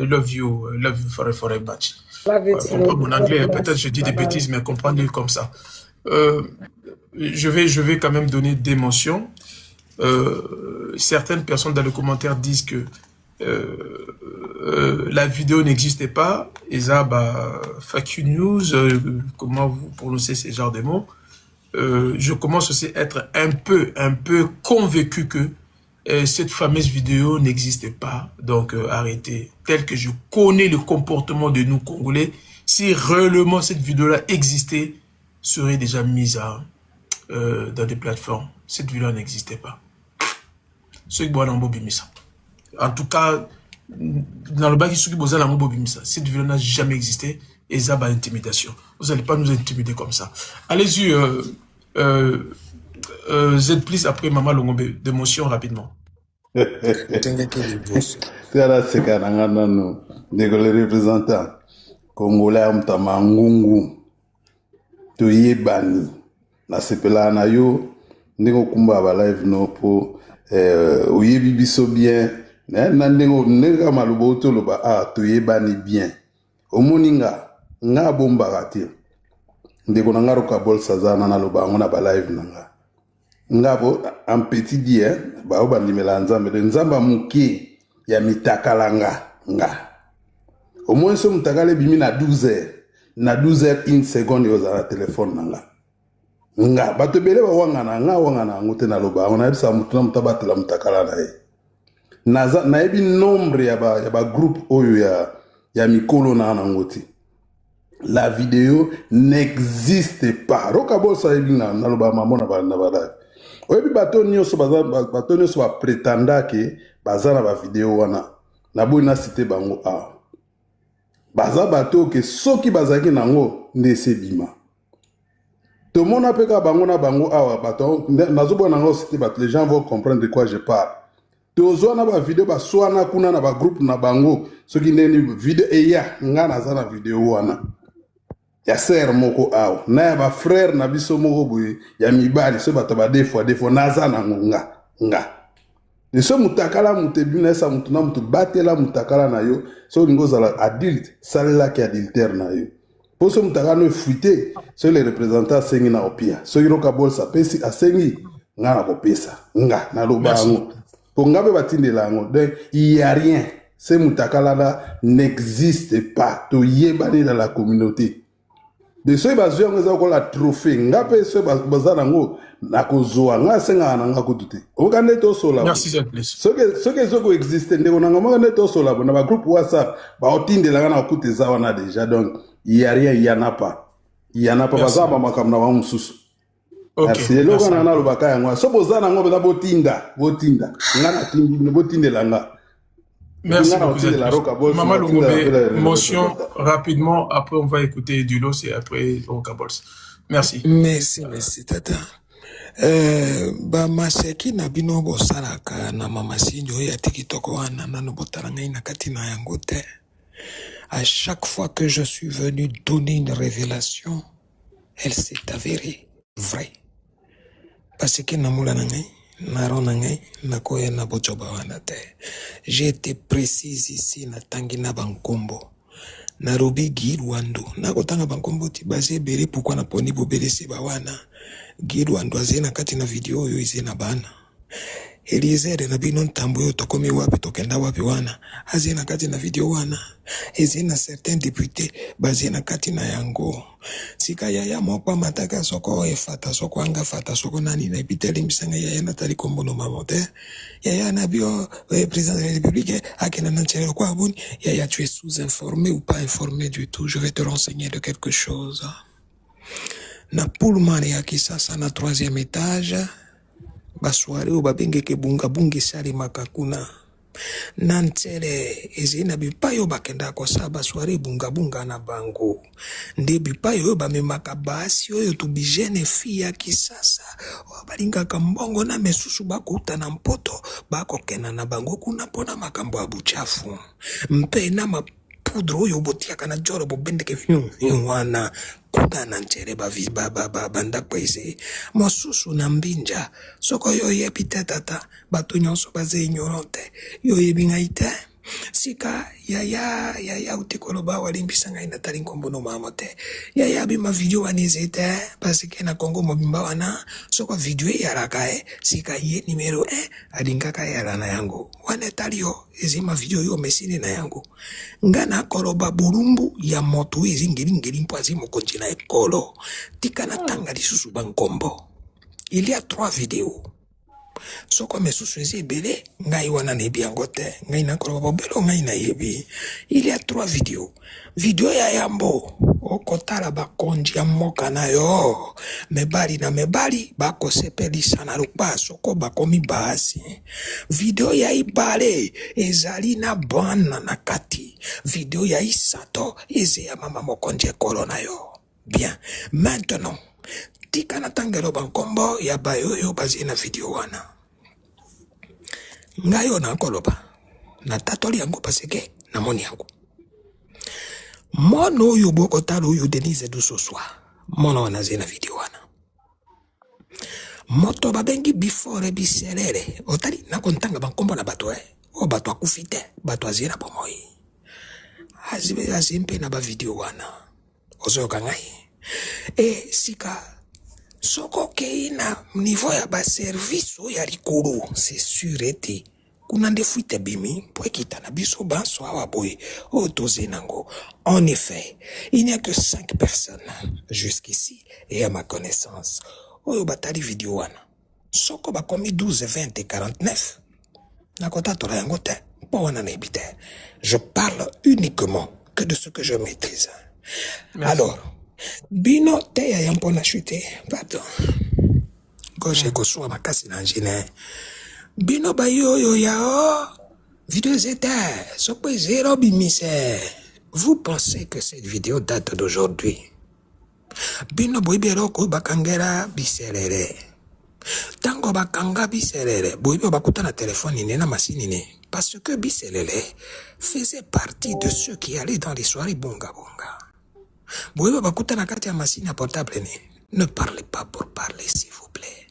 Love you very much. Comprends mon anglais, peut-être je dis des bêtises, mais comprends-le comme ça. Je vais quand même donner des mentions. Certaines personnes dans les commentaires disent que la vidéo n'existait pas. Et ça, fake news, comment vous prononcez ces genres de mots. Je commence aussi à être un peu convaincu que cette fameuse vidéo n'existait pas. Donc, arrêtez. Tel que je connais le comportement de nous Congolais, si réellement cette vidéo-là existait, serait déjà mise dans des plateformes. Cette vidéo n'existait pas. En tout cas, dans le bas qui s'occupe de cette vidéo n'a jamais existé et ça va intimidation. Vous n'allez pas nous intimider comme ça. Allez-y, Z please après Maman Longombe, d'émotion rapidement. C'est les représentants congolais mtamangungu toyebani na sepela na yo ndenge kumba ba live no po oyebi biso bien na ndenge malubo to loba toyebani bien omoninga nga bomba te ndeko na ngaro ka bol sazana na loba ngona ba live nanga ngabo en petit dia ba obandimela nzambe de nzamba muke ya mitakalanga nga au moins so mutakale bimi na 12h na 12h une seconde yo za téléphone nanga nga bato bele ba wangana ngote na loba on a bisa mutuna mutabatela mutakala na ye na ebi nombre ya ba groupe oyo ya mikolo na ngote. La vidéo n'existe pas. Roka bol sa ebi na loba mamona ba na ba. Oyebi bato nyonso ba pretenda ke bazana ba vidéo wana na boy na cité bango baza bato ke soki bazaki nango ndese bima to mona peka bango na bango awa bato nazobo nango cité bato les gens vont comprendre de quoi je parle to zo na ba vidéo ba swana kuna na ba groupe na bango soki ndeni vidéo eya nga na za na vidéo wana ya sœur moko awa na ya ba frère na biso moko boye ya mibali so bato ba des fois naza na nga ne so mutakala mutebina esa mutuna mutu batela mutakala na yo so ngoza la adulte salela ki adultère na yo po so mutakala no fuité so les représentants sengi na opia so iroka bolsa pesi asengi nga na kopesa nga na lobango po ngabe batindela ngo donc il y a rien ce mutakala là n'existe pas to yebani dans la communauté de ceux bazouya ngoza ko la trophée ngape ceux bazana ngo na kozoa nga senga na nga kutute okande to sola merci c'est plus ce que zoko existe ndeko na ngoma ngande to sola na ba groupe WhatsApp ba otindela na kute za wana déjà donc il y a rien il y en a pas bazaba makamna wa mususu merci le kana na lobaka yango so bozana ngo beza botinda nga na tindi botindela nga. Merci beaucoup. Maman Longombe, mention rapidement, après on va écouter Dulos et après Rokabols. Merci. Merci tata. Maseki na bino bosalaka na mama sinyo ya TikTok wana na botalanga ina kati na yango te. À chaque fois que je suis venu donner une révélation, elle s'est avérée vraie. Parce que na mula nangai j'ai été précise ici na tangi na bankombo na robi Girwando na kotanga bankombo ti basé bere pourquoi na poni bobele se bawana Girwando azena kati na video yo izena bana Eliezer na bino ntambo yo tokomi wapi tokenda wapi wana azena kati na video wana ezena certains députés bazena kati na yango sika yaya mokwa mataka soko efata soko anga fata soko nani na epiteli misanga yaya natali kombono mamote yaya na bio président de la République akena nanchelo kwa buni yaya tu es sous-informé ou pas informé du tout. Je vais te renseigner de quelque chose. Na Pullman ya kisasa na 3e étage basware o babenge ke bunga bungi sali makakuna Nantere ezina bipayo bakenda kosaba soirée bunga bunga na bango. Nde bipayo bamemaka basi oyo tubijene fia kisasa. Balinga kambongo na mesusu bakuta na mpoto bakokena na bango kuna pona makambo ya buchafu. Mpe na mapudro oyo botiaka na joro bobendeke wana kuda na nchere banda kweze mosusu na mbinja soko yo yebi te tata bato nyonso baze ignorante yo yebi ngai te sika yaya utikoloba walimbisa ngai na tali nkombo no mama te yaya bima video wana eze te paseke na Kongo mobimba wana soko video eyalaka sika ye numero 1 alingaka yala na yango wana tali yo ezima video yo mesine na yango ngana koloba bulumbu ya moto ezingeli mpo azi mokonzi na ekolo tika na tanga lisusu bankombo. Il y a 3 vidéos. Soko mesusu ezi ebele ngai wana nebi yango te ngai na koloba belo ngai na yebi. Il y a 3 vidéos. Video ya yambo okotala bakonji ya moka na yo mebali na mebali bakosepelisa na lupa soko bakomi basi. Video ya ibale ezali na bana na kati. Video ya isato eze ya mama mokonji ekolo na yo. Bien, maintenant tika na tangelo bankombo ya bayoyo bazi na video wana ngayo na koloba na tatoli yango paseke na moni yango mono oyo bokotalo oyo Denise Dusoswa mono wana zi na video wana moto babengi before biselele otali na kontanga bankombo na bato o bato akufite bato azira bomoi azimpe na ba video wana ozoyoka ngai sika soko kei na niveau ya ba service ya likolo c'est sûr ete kuna ndefuite bimi po ekita na biso banso awa boye otoze nango. En effet, il n'y a que 5 personnes jusqu'ici et à ma connaissance oyo batali video wana soko bakomi 12, 20 et 49 nakota tola yango te po wana na ebite. Je parle uniquement que de ce que je maîtrise. Merci. Alors bino te ya yampo na chute pardon gauche kosua makasi na njine bino bayoyo yao vidéo zeta soko zero bimise. Vous pensez que cette vidéo date d'aujourd'hui? Bino boibero ko bakangera biselere tango bakanga biselere boibe bakuta na telefone ne na masini ne parce que biselere faisait partie de ceux qui allaient dans les soirées bonga bonga. Boibe bakuta na kati ya machine portable ne parlez pas pour parler s'il vous plaît.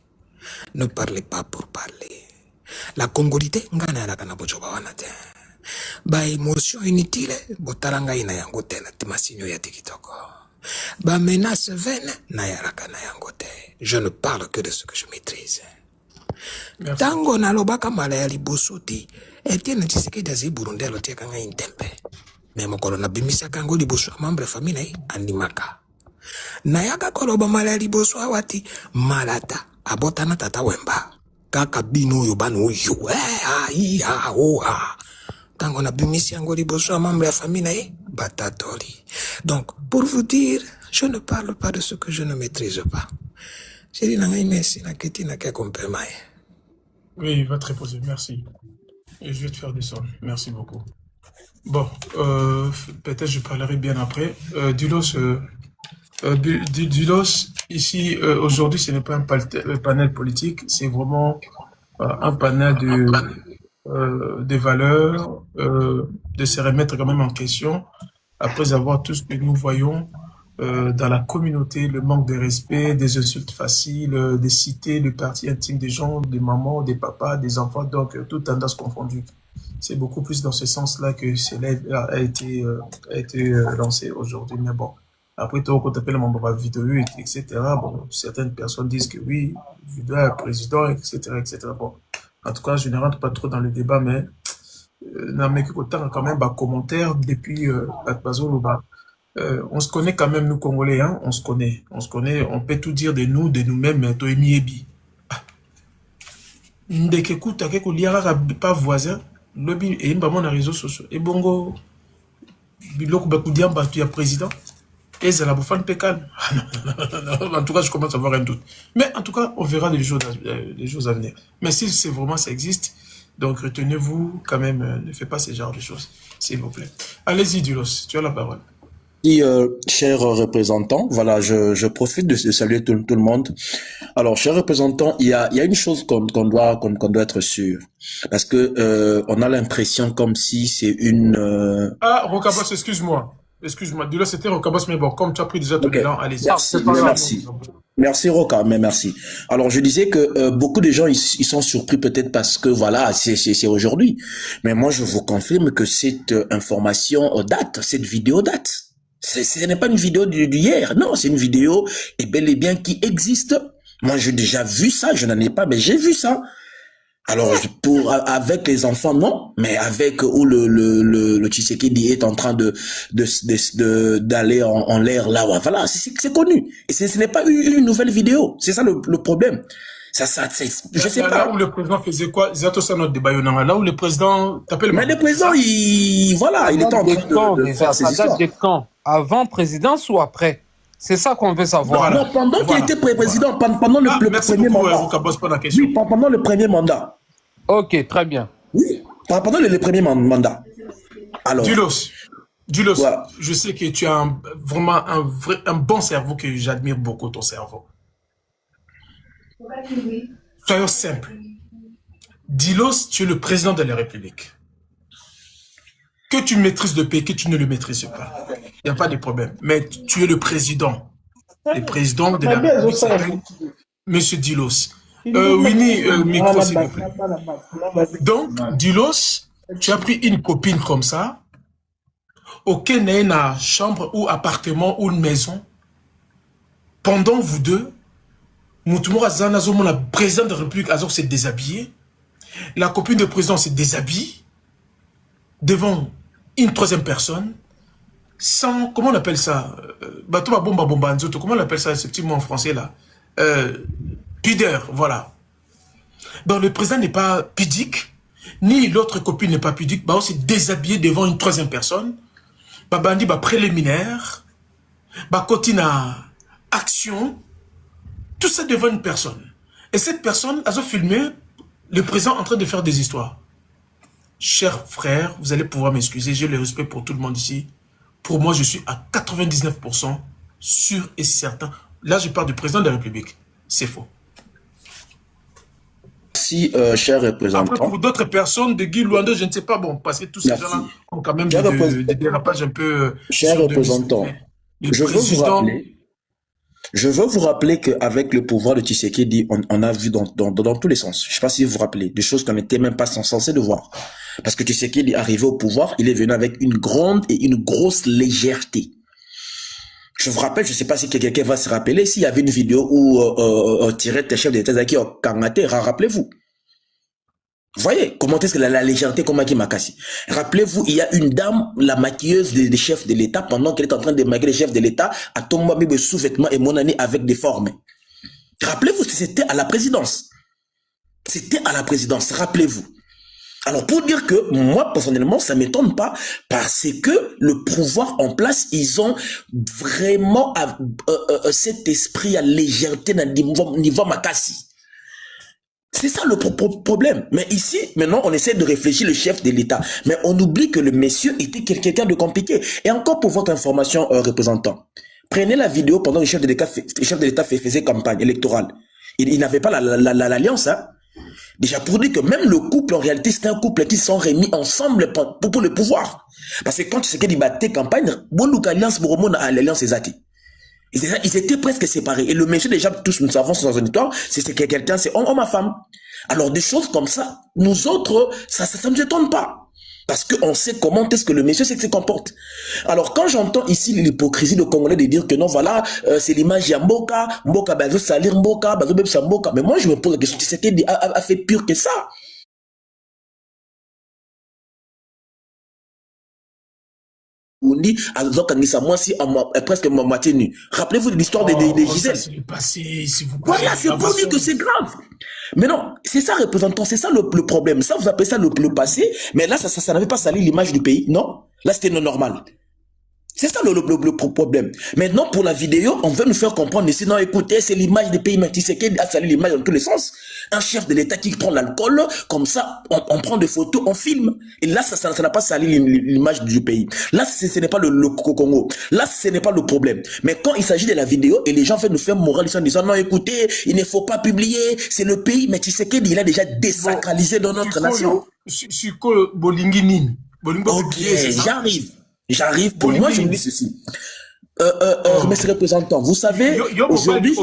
Ne parlez pas pour parler. La congolité ngana la kana bojoba wana te. Ba émotion inutile botaranga ina yango te na machine ya TikTok. Ba menace vaine na yaraka na yango te. Je ne parle que de ce que je maîtrise. Merci. Tango na lobaka mala ya libosoti Etienne Tshisekedi azi Burundi alotiaka nga intempe. Mais mokolo na bimisa kango liboso membre famille andimaka. Nayaka koloba mala liboso awati malata abotana tata wemba. Kaka bino yo banu yo. Tango na bimisi yango liboso membre famille batatoli. Donc pour vous dire, je ne parle pas de ce que je ne maîtrise pas. J'ai dit nanga imesi na keti na ke comprenait. Oui, il va te reposer, merci. Et je vais te faire descendre, merci beaucoup. Bon, peut-être je parlerai bien après. Dulos, ici, aujourd'hui, ce n'est pas un panel politique, c'est vraiment un panel de valeurs, de se remettre quand même en question, après avoir tout ce que nous voyons dans la communauté, le manque de respect, des insultes faciles, des cités, le parti intime des gens, des mamans, des papas, des enfants, donc toute tendance confondue. C'est beaucoup plus dans ce sens-là que cela a été lancé aujourd'hui. Mais bon, après tout, quand on appelle mon vidéo, etc., bon, certaines personnes disent que oui, vidéo est président, etc., etc. Bon, en tout cas, je ne rentre pas trop dans le débat, mais quand même des commentaires depuis on se connaît quand même, nous Congolais, hein, on se connaît, on peut tout dire de nous-mêmes, mais toi, Emiebi. Ndekekuta, keko liara pas voisin, lobby, et pas mon réseaux sociaux, et bongo, biloko bakudiam, tu es président, et c'est la bouffe pécale. En tout cas, je commence à avoir un doute. Mais en tout cas, on verra les jours à venir. Mais si c'est vraiment ça existe, Donc retenez-vous quand même, ne faites pas ce genre de choses, s'il vous plaît. Allez-y, Dulos, tu as la parole. Et, chers représentants, voilà, je profite de saluer tout le monde. Alors, chers représentants, il y a une chose qu'on doit être sûr, parce que on a l'impression comme si c'est une. Ah, Rokabos, excuse-moi, Dulos, c'était Rokabos, mais bon, comme tu as pris déjà ton élan, allez-y. Merci Roka, mais merci. Alors je disais que beaucoup de gens ils sont surpris peut-être parce que voilà c'est aujourd'hui, mais moi je vous confirme que cette information date, cette vidéo date. Ce n'est pas une vidéo d'hier, non, c'est une vidéo et bel et bien qui existe. Moi j'ai déjà vu ça, je n'en ai pas, mais j'ai vu ça. Alors avec les enfants non, mais avec où le Tshisekedi est en train d'aller en l'air là, voilà, c'est connu. Et ce n'est pas une nouvelle vidéo, c'est ça le problème. Je sais pas. Là où le président faisait quoi? Là où le président t'appelle. Mais le président, il était en train de faire ses histoires. De quand? Avant présidence ou après? C'est ça qu'on veut savoir. Non, pendant qu'il était président, pendant le premier mandat. Oui, pendant le premier mandat. Ok, très bien. Oui, pendant le premier mandat. Alors. Dulos, voilà. Je sais que tu as vraiment un bon cerveau, que j'admire beaucoup ton cerveau. Soyons simples. Dulos, tu es le président de la République. Que tu maîtrises le pays, que tu ne le maîtrises pas. Il n'y a pas de problème. Mais tu es le président. Le président de la République. Monsieur Dulos. Winnie, micro, s'il vous plaît. Donc, Dulos, tu as pris une copine comme ça, aucun n'a une chambre ou appartement ou une maison. Pendant vous deux, Moutoumora Zanazomo, la présidente de la République, Azor s'est déshabillée. La copine de président s'est déshabillée devant une troisième personne, sans, comment on appelle ça? Comment on appelle ça, ce petit mot en français là? Pudeur, voilà. Donc le président n'est pas pudique, ni l'autre copine n'est pas pudique, on s'est déshabillé devant une troisième personne, bandi préliminaire, kotina action, tout ça devant une personne. Et cette personne a filmé le président en train de faire des histoires. Chers frères, vous allez pouvoir m'excuser, j'ai le respect pour tout le monde ici. Pour moi, je suis à 99% sûr et certain. Là, je parle du président de la République. C'est faux. Merci, cher représentant. Après, pour d'autres personnes, de Guy Luando, je ne sais pas, bon, parce que tous ces gens-là ont quand même des dérapages un peu... Cher représentant, je veux vous rappeler qu'avec le pouvoir de Tshisekedi, on a vu dans tous les sens. Je ne sais pas si vous vous rappelez, des choses qu'on n'était même pas censé de voir. Parce que Tshisekedi est arrivé au pouvoir, il est venu avec une grande et une grosse légèreté. Je vous rappelle, je ne sais pas si quelqu'un va se rappeler, s'il y avait une vidéo où tirait tes chefs d'État qui ont kangaté, rappelez-vous. Vous voyez, comment est-ce que la légèreté comme Maki Makassi. Rappelez-vous, il y a une dame, la maquilleuse des chefs de l'État, pendant qu'elle est en train de maquiller les chefs de l'État, a tombé mes sous-vêtements et mon année avec des formes. Rappelez-vous, c'était à la présidence. C'était à la présidence, rappelez-vous. Alors, pour dire que, moi, personnellement, ça ne m'étonne pas, parce que le pouvoir en place, ils ont vraiment cet esprit à légèreté dans le niveau Makassi. C'est ça le problème. Mais ici, maintenant, on essaie de réfléchir le chef de l'État. Mais on oublie que le monsieur était quelqu'un de compliqué. Et encore pour votre information, représentant, prenez la vidéo pendant que le chef de l'État faisait campagne électorale. Il n'avait pas l'alliance, hein. Déjà pour dire que même le couple, en réalité, c'est un couple qui sont remis ensemble pour le pouvoir. Parce que quand tu sais qu'il battait campagne, l'alliance Ezati. Ils étaient presque séparés. Et le monsieur, déjà, tous nous savons dans une histoire, c'est que quelqu'un, c'est homme à femme. Alors, des choses comme ça, nous autres, ça ne nous étonne pas. Parce qu'on sait comment est-ce que le monsieur se comporte. Alors, quand j'entends ici l'hypocrisie de Congolais de dire que non, voilà, c'est l'image de Mboka, bazo salir Mboka, bazo beb sa Mboka. Mais moi, je me pose la question, c'était a fait pire que ça. On dit, presque moitié nu. Rappelez-vous de l'histoire des Gisèle. Voilà, c'est pour dire que c'est grave. Mais non, c'est ça, représentant, c'est ça le problème. Ça, vous appelez ça le passé, mais là, ça n'avait pas sali l'image du pays, non? Là, c'était non normal. C'est ça le problème. Maintenant, pour la vidéo, on veut nous faire comprendre ici, non, écoutez, c'est l'image des pays Tshisekedi a salé l'image dans tous les sens. Un chef de l'État qui prend l'alcool, comme ça, on prend des photos, on filme. Et là, ça n'a pas sali l'image du pays. Là, ce n'est pas le Congo. Là, ce n'est pas le problème. Mais quand il s'agit de la vidéo, et les gens veulent nous faire moraliser en disant, non, écoutez, il ne faut pas publier, c'est le pays, mais Tshisekedi, il a déjà désacralisé dans notre nation. Ok, j'arrive. Pour moi, je me dis ceci. Monsieur le représentant, vous savez, aujourd'hui...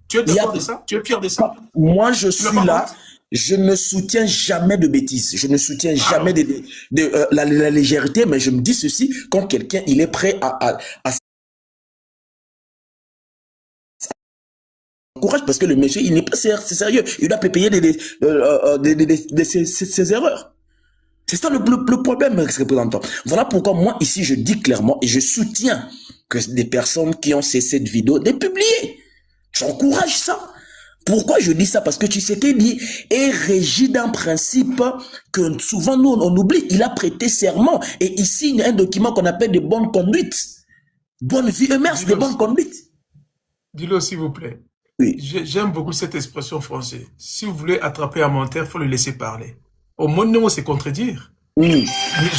Tu es d'accord de ça? Tu es fier de ça? Moi, je suis là. Je ne soutiens jamais de bêtises. Je ne soutiens jamais la légèreté, mais je me dis ceci, quand quelqu'un, il est prêt à courage, parce que le monsieur, il n'est pas sérieux. Il doit payer ses erreurs. C'est ça le problème, monsieur le représentant. Voilà pourquoi moi, ici, je dis clairement et je soutiens que des personnes qui ont cessé cette vidéo de publier. J'encourage ça. Pourquoi je dis ça? Parce que Tshisekedi est régi d'un principe que souvent nous, on oublie. Il a prêté serment et il signe un document qu'on appelle de bonne conduite. Bonne vie et mœurs de bonne conduite. Dis-le, s'il vous plaît. Oui. J'aime beaucoup cette expression française. Si vous voulez attraper un menteur, il faut le laisser parler. Au moins, non, c'est contredire. Je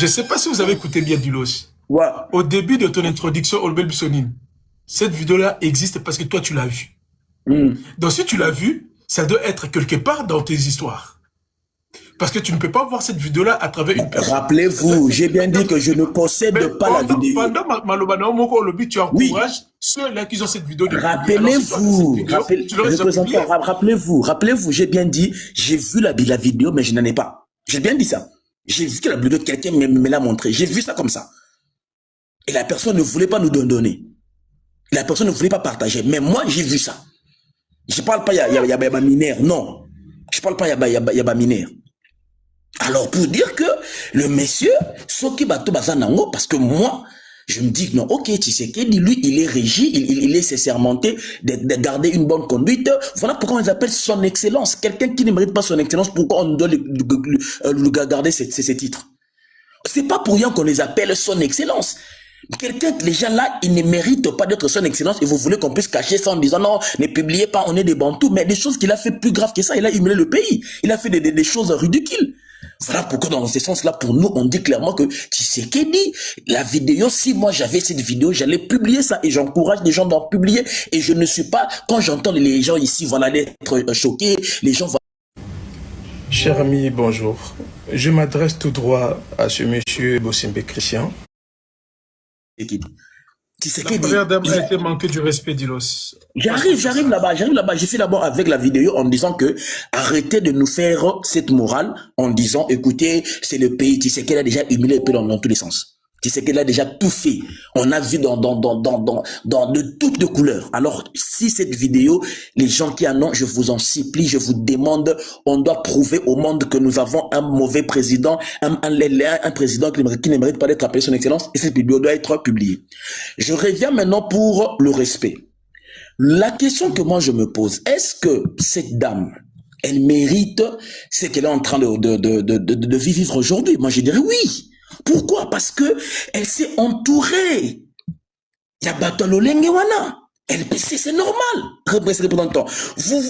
ne sais pas si vous avez écouté bien Dilos. Ouais. Au début de ton introduction, Olbel Bissonine, cette vidéo-là existe parce que toi, tu l'as vue. Donc, si tu l'as vue, ça doit être quelque part dans tes histoires. Parce que tu ne peux pas voir cette vidéo-là à travers une personne. Rappelez-vous, j'ai bien dit que je ne possède pas la vidéo. Pendant Malobana Omoko Olobi, tu encourages ceux-là qui ont cette vidéo. Rappelez-vous, rappelez-vous, j'ai bien dit, j'ai vu la vidéo, mais je n'en ai pas. J'ai bien dit ça. J'ai vu que la vidéo de quelqu'un me l'a montré. J'ai vu ça comme ça. Et la personne ne voulait pas nous donner. La personne ne voulait pas partager. Mais moi, j'ai vu ça. Je parle pas, il y a mineur. Non. Je parle pas, il y a mineur. Alors, pour dire que le monsieur, Soki Bato Bazanango, parce que moi, je me dis, non, ok, Tshisekedi, lui, il est régi, il est sermenté de garder une bonne conduite. Voilà pourquoi on les appelle son excellence. Quelqu'un qui ne mérite pas son excellence, pourquoi on doit lui garder ces titres? C'est pas pour rien qu'on les appelle son excellence. Quelqu'un, les gens là, ils ne méritent pas d'être son excellence et vous voulez qu'on puisse cacher ça en disant non, ne publiez pas, on est des bantous. Mais des choses qu'il a fait plus graves que ça, il a humilié le pays. Il a fait des choses ridicules. Voilà pourquoi dans ce sens-là, pour nous, on dit clairement que Tshisekedi, la vidéo, si moi j'avais cette vidéo, j'allais publier ça et j'encourage les gens d'en publier et je ne suis pas, quand j'entends les gens ici, voilà, être choqués, les gens... Cher ami, bonjour. Je m'adresse tout droit à ce monsieur Bossimbe Christian. La première dame a été manquée du respect, Dilos. J'arrive là-bas. Je suis d'abord avec la vidéo en disant que arrêtez de nous faire cette morale en disant, écoutez, c'est le pays, Tshisekedi a déjà humilié le pays dans tous les sens. Tshisekedi a déjà tout fait. On a vu dans de toutes les couleurs. Alors, si cette vidéo, les gens qui en ont, je vous en supplie, je vous demande, on doit prouver au monde que nous avons un mauvais président, un président qui ne mérite pas d'être appelé son excellence, et cette vidéo doit être publiée. Je reviens maintenant pour le respect. La question que moi je me pose, est-ce que cette dame, elle mérite ce qu'elle est en train de vivre aujourd'hui? Moi je dirais oui. Pourquoi? Parce que elle s'est entourée. Il y a Batalolengewana. C'est normal.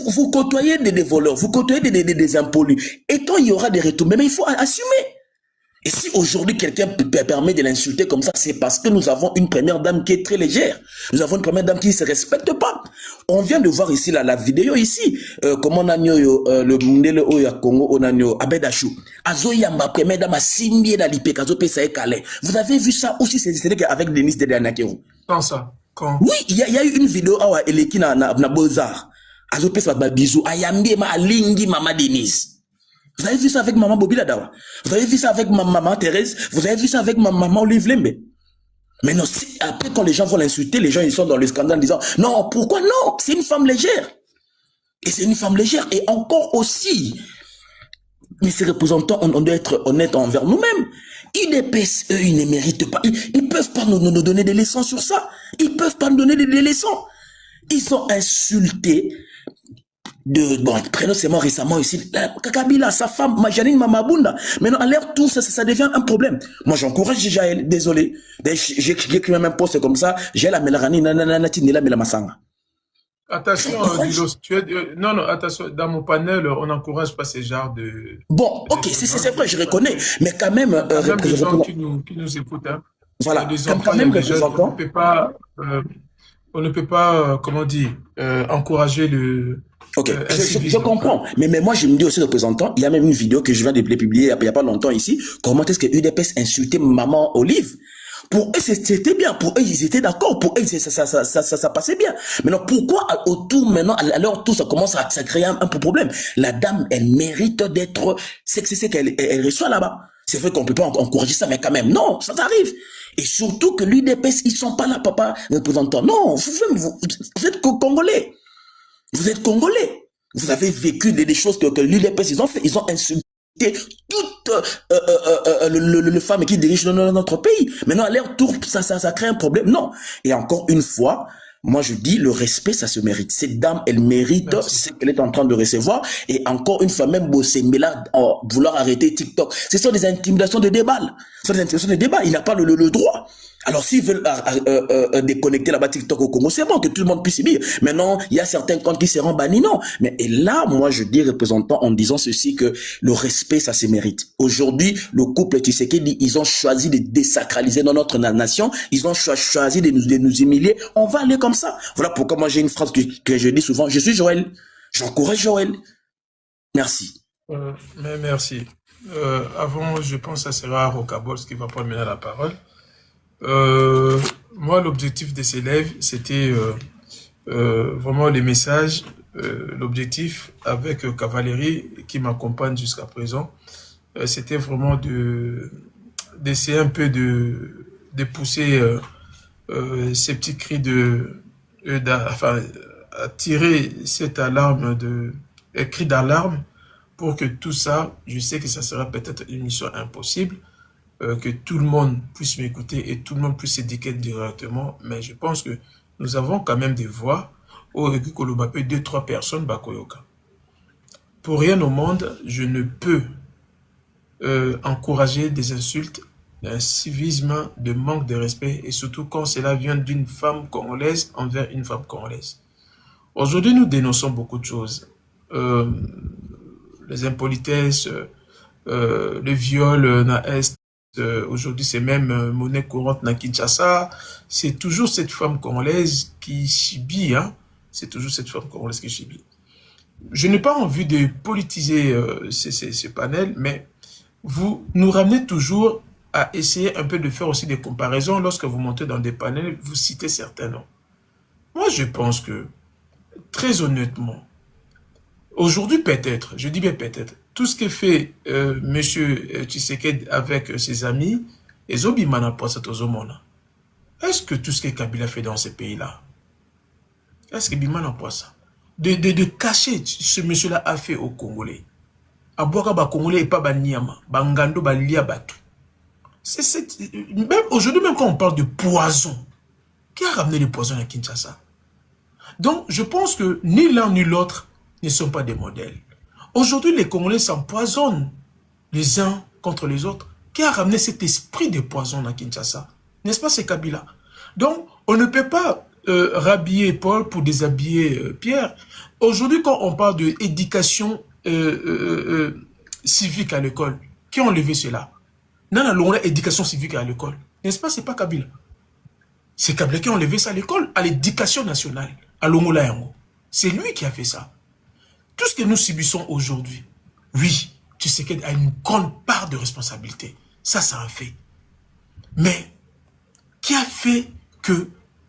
Vous côtoyez des voleurs, vous côtoyez des impolis. Et quand il y aura des retombées, mais il faut assumer. Et si aujourd'hui quelqu'un permet de l'insulter comme ça, c'est parce que nous avons une première dame qui est très légère. Nous avons une première dame qui ne se respecte pas. On vient de voir ici la vidéo ici. Comment on a le Mundele Oya Congo, on a Abedachou. Azoyamba, première dame a signé la lipé, Kazo Pesae Calais. Vous avez vu ça aussi, c'est avec Denis Dedanakero. Quand ça? Quand? Oui, il y a eu une vidéo à Eleki na Bozar. Azo Pesae Babizou, Ayambi ma Alingi Mama Denise. Vous avez vu ça avec maman Bobby Ladawa. Vous avez vu ça avec maman Thérèse. Vous avez vu ça avec maman Olive Lembe. Mais non, après quand les gens vont l'insulter, les gens ils sont dans le scandale en disant non, pourquoi non? C'est une femme légère. Et c'est une femme légère. Et encore aussi, mais ces représentants, on doit être honnête envers nous-mêmes. UDPS, eux, ils ne méritent pas. Ils peuvent pas nous donner des leçons sur ça. Ils peuvent pas nous donner des leçons. Ils ont insulté bon, prenons seulement récemment ici, Kabila, sa femme, Janine Mamabunda. Maintenant, à leur tour, ça devient un problème. Moi, j'encourage Jaël, désolé. J'ai écrit même un post comme ça, j'ai la Melarani, nananati, nela Melamasanga. Attention, Dilos, non, attention, dans mon panel, on n'encourage pas ces genres de... Bon, ok, c'est vrai, je reconnais, mais quand même... même les gens qui nous écoutent, hein. Voilà, des enfants, quand même des jeunes, représentant... on ne peut pas, comment dire, encourager le... Ok, je comprends. Mais moi, je me dis aussi, représentant, il y a même une vidéo que je viens de publier il n'y a pas longtemps ici. Comment est-ce que UDPS insultait maman Olive? Pour eux, c'était bien. Pour eux, ils étaient d'accord. Pour eux, ça passait bien. Maintenant, pourquoi maintenant, à leur tour, ça commence à créer un peu problème? La dame, elle mérite d'être... C'est qu'elle reçoit là-bas. C'est vrai qu'on peut pas encourager ça, mais quand même, non, ça arrive. Et surtout que l'UDPS, ils sont pas là, papa, représentant. Non, vous êtes Congolais. Vous êtes Congolais. Vous avez vécu des choses que l'UDPS, ils ont fait. Ils ont insulté toutes les femmes qui dirigent notre pays. Maintenant, à leur tour, ça crée un problème. Non. Et encore une fois, moi, je dis, le respect, ça se mérite. Cette dame, elle mérite ce qu'elle est en train de recevoir. Et encore une fois, même Bossé Mbela, vouloir arrêter TikTok. Ce sont des intimidations de débat. Ce sont des intimidations de débat. Il n'a pas le droit. Alors, s'ils veulent déconnecter là-bas TikTok au Congo, c'est bon que tout le monde puisse subir. Maintenant, il y a certains comptes qui seront bannis, non. Mais et là, moi, je dis, représentant, en disant ceci, que le respect, ça se mérite. Aujourd'hui, le couple Tshisekedi, ils ont choisi de désacraliser dans notre nation. Ils ont choisi de nous humilier. On va aller comme ça. Voilà pourquoi moi, j'ai une phrase que je dis souvent. Je suis Joël. J'encourage Joël. Merci. Mais merci. Avant, je pense que ça sera Rocabol qui va prendre maintenant la parole. Moi, l'objectif de ces lives, c'était vraiment les messages, l'objectif avec Cavalerie qui m'accompagne jusqu'à présent, c'était vraiment d'essayer un peu de pousser ces petits cris enfin, à tirer cette alarme cri d'alarme pour que tout ça, je sais que ça sera peut-être une mission impossible, que tout le monde puisse m'écouter et tout le monde puisse s'éduquer directement, mais je pense que nous avons quand même des voix au Kolobape 2-3 personnes bakoyoka. Pour rien au monde, je ne peux encourager des insultes, un civisme, de manque de respect, et surtout quand cela vient d'une femme congolaise envers une femme congolaise. Aujourd'hui, nous dénonçons beaucoup de choses. Les impolitesses, le viol na Est, aujourd'hui, c'est même monnaie courante na Kinshasa. C'est toujours cette femme congolaise qui subit, hein. C'est toujours cette femme congolaise qui subit. Je n'ai pas envie de politiser ce panel, mais vous nous ramenez toujours à essayer un peu de faire aussi des comparaisons. Lorsque vous montez dans des panels, vous citez certains noms. Moi, je pense que, très honnêtement, aujourd'hui peut-être, je dis bien peut-être, tout ce que fait M. Tshisekedi avec ses amis, est-ce que tout ce que Kabila fait dans ces pays-là, est-ce que Bimana pas ça? De cacher ce monsieur-là a fait aux Congolais. À boire ba Congolais et pas ba Niama, Bangando ba Lia Batu. Même aujourd'hui, même quand on parle de poison, qui a ramené le poison à Kinshasa? Donc, je pense que ni l'un ni l'autre ne sont pas des modèles. Aujourd'hui, les Congolais s'empoisonnent les uns contre les autres. Qui a ramené cet esprit de poison à Kinshasa? N'est-ce pas, c'est Kabila? Donc, on ne peut pas rhabiller Paul pour déshabiller Pierre. Aujourd'hui, quand on parle d'éducation civique à l'école, qui a enlevé cela? Non, non, l'éducation civique à l'école. N'est-ce pas, c'est pas Kabila. C'est Kabila qui a enlevé ça à l'école, à l'éducation nationale, à l'Ongola Yango. C'est lui qui a fait ça. Tout ce que nous subissons aujourd'hui, oui, tu sais qu'il y a une grande part de responsabilité. Ça, c'est un fait. Mais, qui a fait que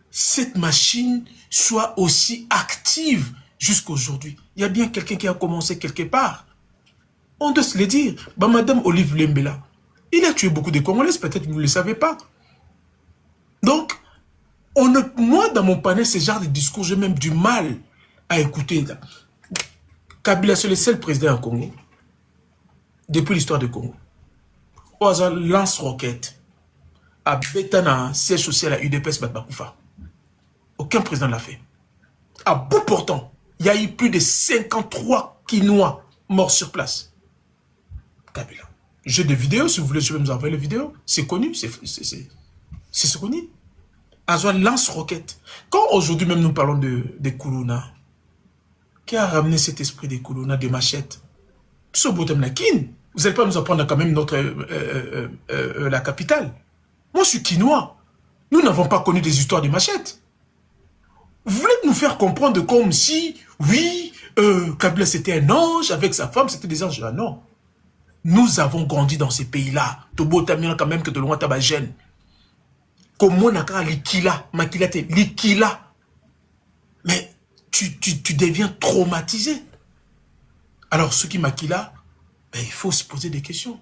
cette machine soit aussi active jusqu'aujourd'hui? Il y a bien quelqu'un qui a commencé quelque part. On doit se le dire. Bah, Madame Olive Lembela, il a tué beaucoup de Congolaises, peut-être que vous ne le savez pas. Donc, moi, dans mon panel, ce genre de discours, j'ai même du mal à écouter. Kabila, c'est le seul président au Congo, depuis l'histoire du Congo. Oaza lance-roquette, à Betana, siège social à UDPS Batbakoufa. Aucun président ne l'a fait. À bout portant, Il y a eu plus de 53 Kinois morts sur place. Kabila. J'ai des vidéos, si vous voulez, je vais vous envoyer les vidéos. C'est connu, c'est connu. Azwa lance-roquette. Quand aujourd'hui même nous parlons de Koulouna, qui a ramené cet esprit des Koulouna, des machettes? Vous n'allez pas nous apprendre quand même la capitale. Moi, je suis Kinois. Nous n'avons pas connu des histoires de machettes. Vous voulez nous faire comprendre comme si, oui, Kabila c'était un ange, avec sa femme, c'était des anges. Ah non. Nous avons grandi dans ces pays-là. Tobo Tamina quand même que de loin Tabagène. Comme on a l'ikila, makila te, l'ikila. Mais tu deviens traumatisé. Alors, ceux qui maquillent, ben, il faut se poser des questions.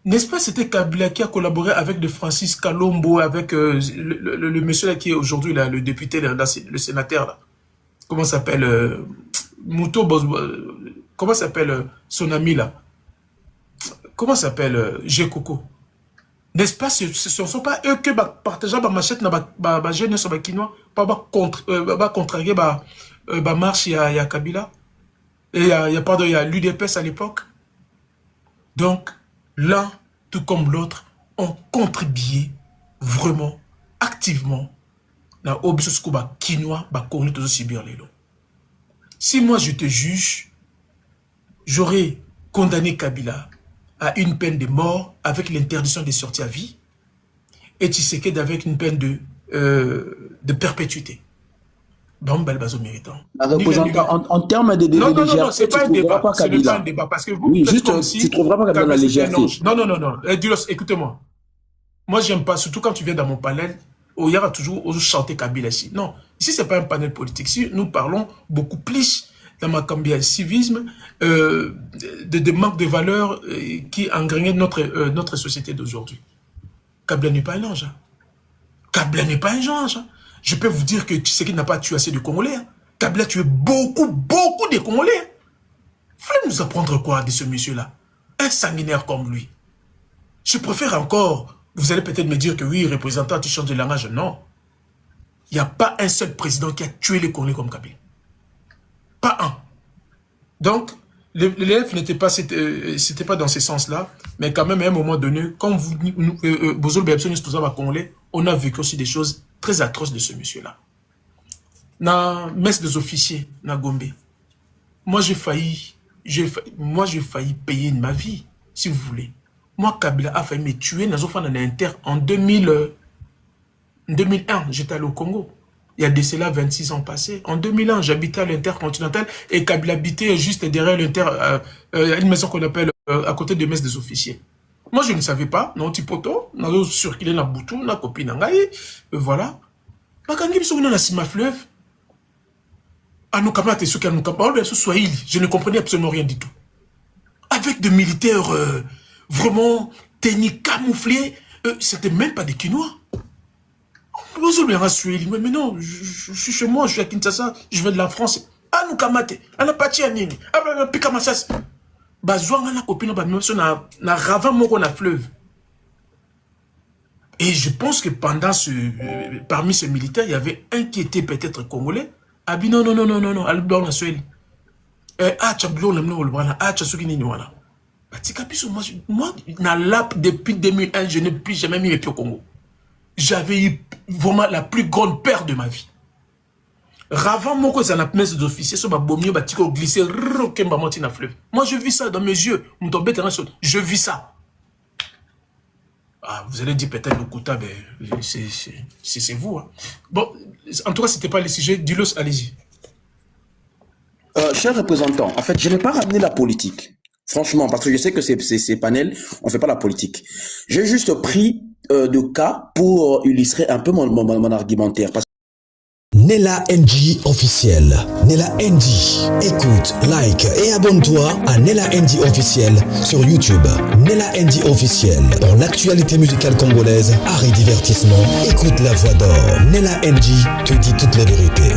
N'est-ce pas, c'était Kabila qui a collaboré avec de Francis Kalombo, avec le monsieur là qui est aujourd'hui le député, le sénateur là. Comment s'appelle Mouto, comment s'appelle son ami là? Comment s'appelle Gekoko? N'est-ce pas, ce ne sont pas eux qui partagent ma machette na jeune sur Kinois, pas contrarier ma marche il y a Kabila. Et il y a l'UDPS à l'époque. Donc, l'un, tout comme l'autre, ont contribué vraiment, activement, dans l'objectif Kinois, de subir les lots. Si moi je te juge, j'aurais condamné Kabila à une peine de mort avec l'interdiction des sorties à vie et Tshisekedi avec une peine de perpétuité. En termes de non, c'est pas un débat. Ce n'est pas un débat. Parce que vous, oui, juste, tu ne trouveras pas Kabila la légèreté. Non. Dulos, écoutez-moi. Moi, j'aime pas, surtout quand tu viens dans mon panel, il y aura toujours chanter Kabila ici. Non, ici, ce n'est pas un panel politique. Ici, nous parlons beaucoup plus dans ma Kambia civisme, de manque de valeurs qui engrainent notre société d'aujourd'hui. Kabila n'est pas un ange. Kabila n'est pas un ange. Je peux vous dire que Tshisekedi n'a pas tué assez de Congolais. Kabila a tué beaucoup de Congolais. Vous voulez nous apprendre quoi de ce monsieur-là? Un sanguinaire comme lui. Je préfère encore, vous allez peut-être me dire que oui, représentant, tu changes de langage. Non. Il n'y a pas un seul président qui a tué les Congolais comme Kabila. Pas un. Donc, l'élève n'était pas, c'était pas dans ce sens-là, mais quand même, à un moment donné, quand on a vécu aussi des choses très atroces de ce monsieur-là. Dans la messe des officiers, dans Gombe, moi j'ai failli payer ma vie, si vous voulez. Moi, Kabila a failli me tuer dans un inter en 2001, j'étais allé au Congo. Il y a de cela 26 ans passés. En 2001, j'habitais à l'Intercontinental et Kabila habitait juste derrière une maison qu'on appelle à côté de messe des officiers. Moi, je ne savais pas. Non, Tipoto, non, sur qu'il est dans Boutou, na copine nangaï, voilà. Je ne comprenais absolument rien du tout. Avec des militaires vraiment techniques, camouflés, c'était même pas des Kinois. Mais non, je suis chez moi, je suis à Kinshasa, je vais de la France. Ah, nous kamate, on a pati anini, ah, pikamassas. Bazouang, on a copine, on a ravin mon qu'on a fleuve. Et je pense que parmi ces militaires, il y avait un qui était peut-être congolais. Ah, non, Albert Nasuel. Ah, Tchablon, ah, Tchasukini, voilà. Moi, depuis 2001, je n'ai plus jamais mis les pieds au Congo. J'avais eu vraiment la plus grande peur de ma vie. Ravant mon côté, ça n'a pas d'officier, ça m'a bombié, batiko glissé, moi, je vis ça dans mes yeux. Je vis ça. Ah, vous allez dire peut-être le quota, mais c'est vous. Hein. Bon, en tout cas, c'était pas le sujet. Dulos, allez-y. Cher représentant, en fait, je n'ai pas ramené la politique. Franchement, parce que je sais que ces panels, on ne fait pas la politique. J'ai juste pris de cas pour illustrer un peu mon argumentaire. Nella NG officiel. Nella NG. Écoute, like et abonne-toi à Nella NG officiel sur YouTube. Nella NG officiel. Pour l'actualité musicale congolaise, art et divertissement, écoute la voix d'or. Nella NG te dit toutes les vérités.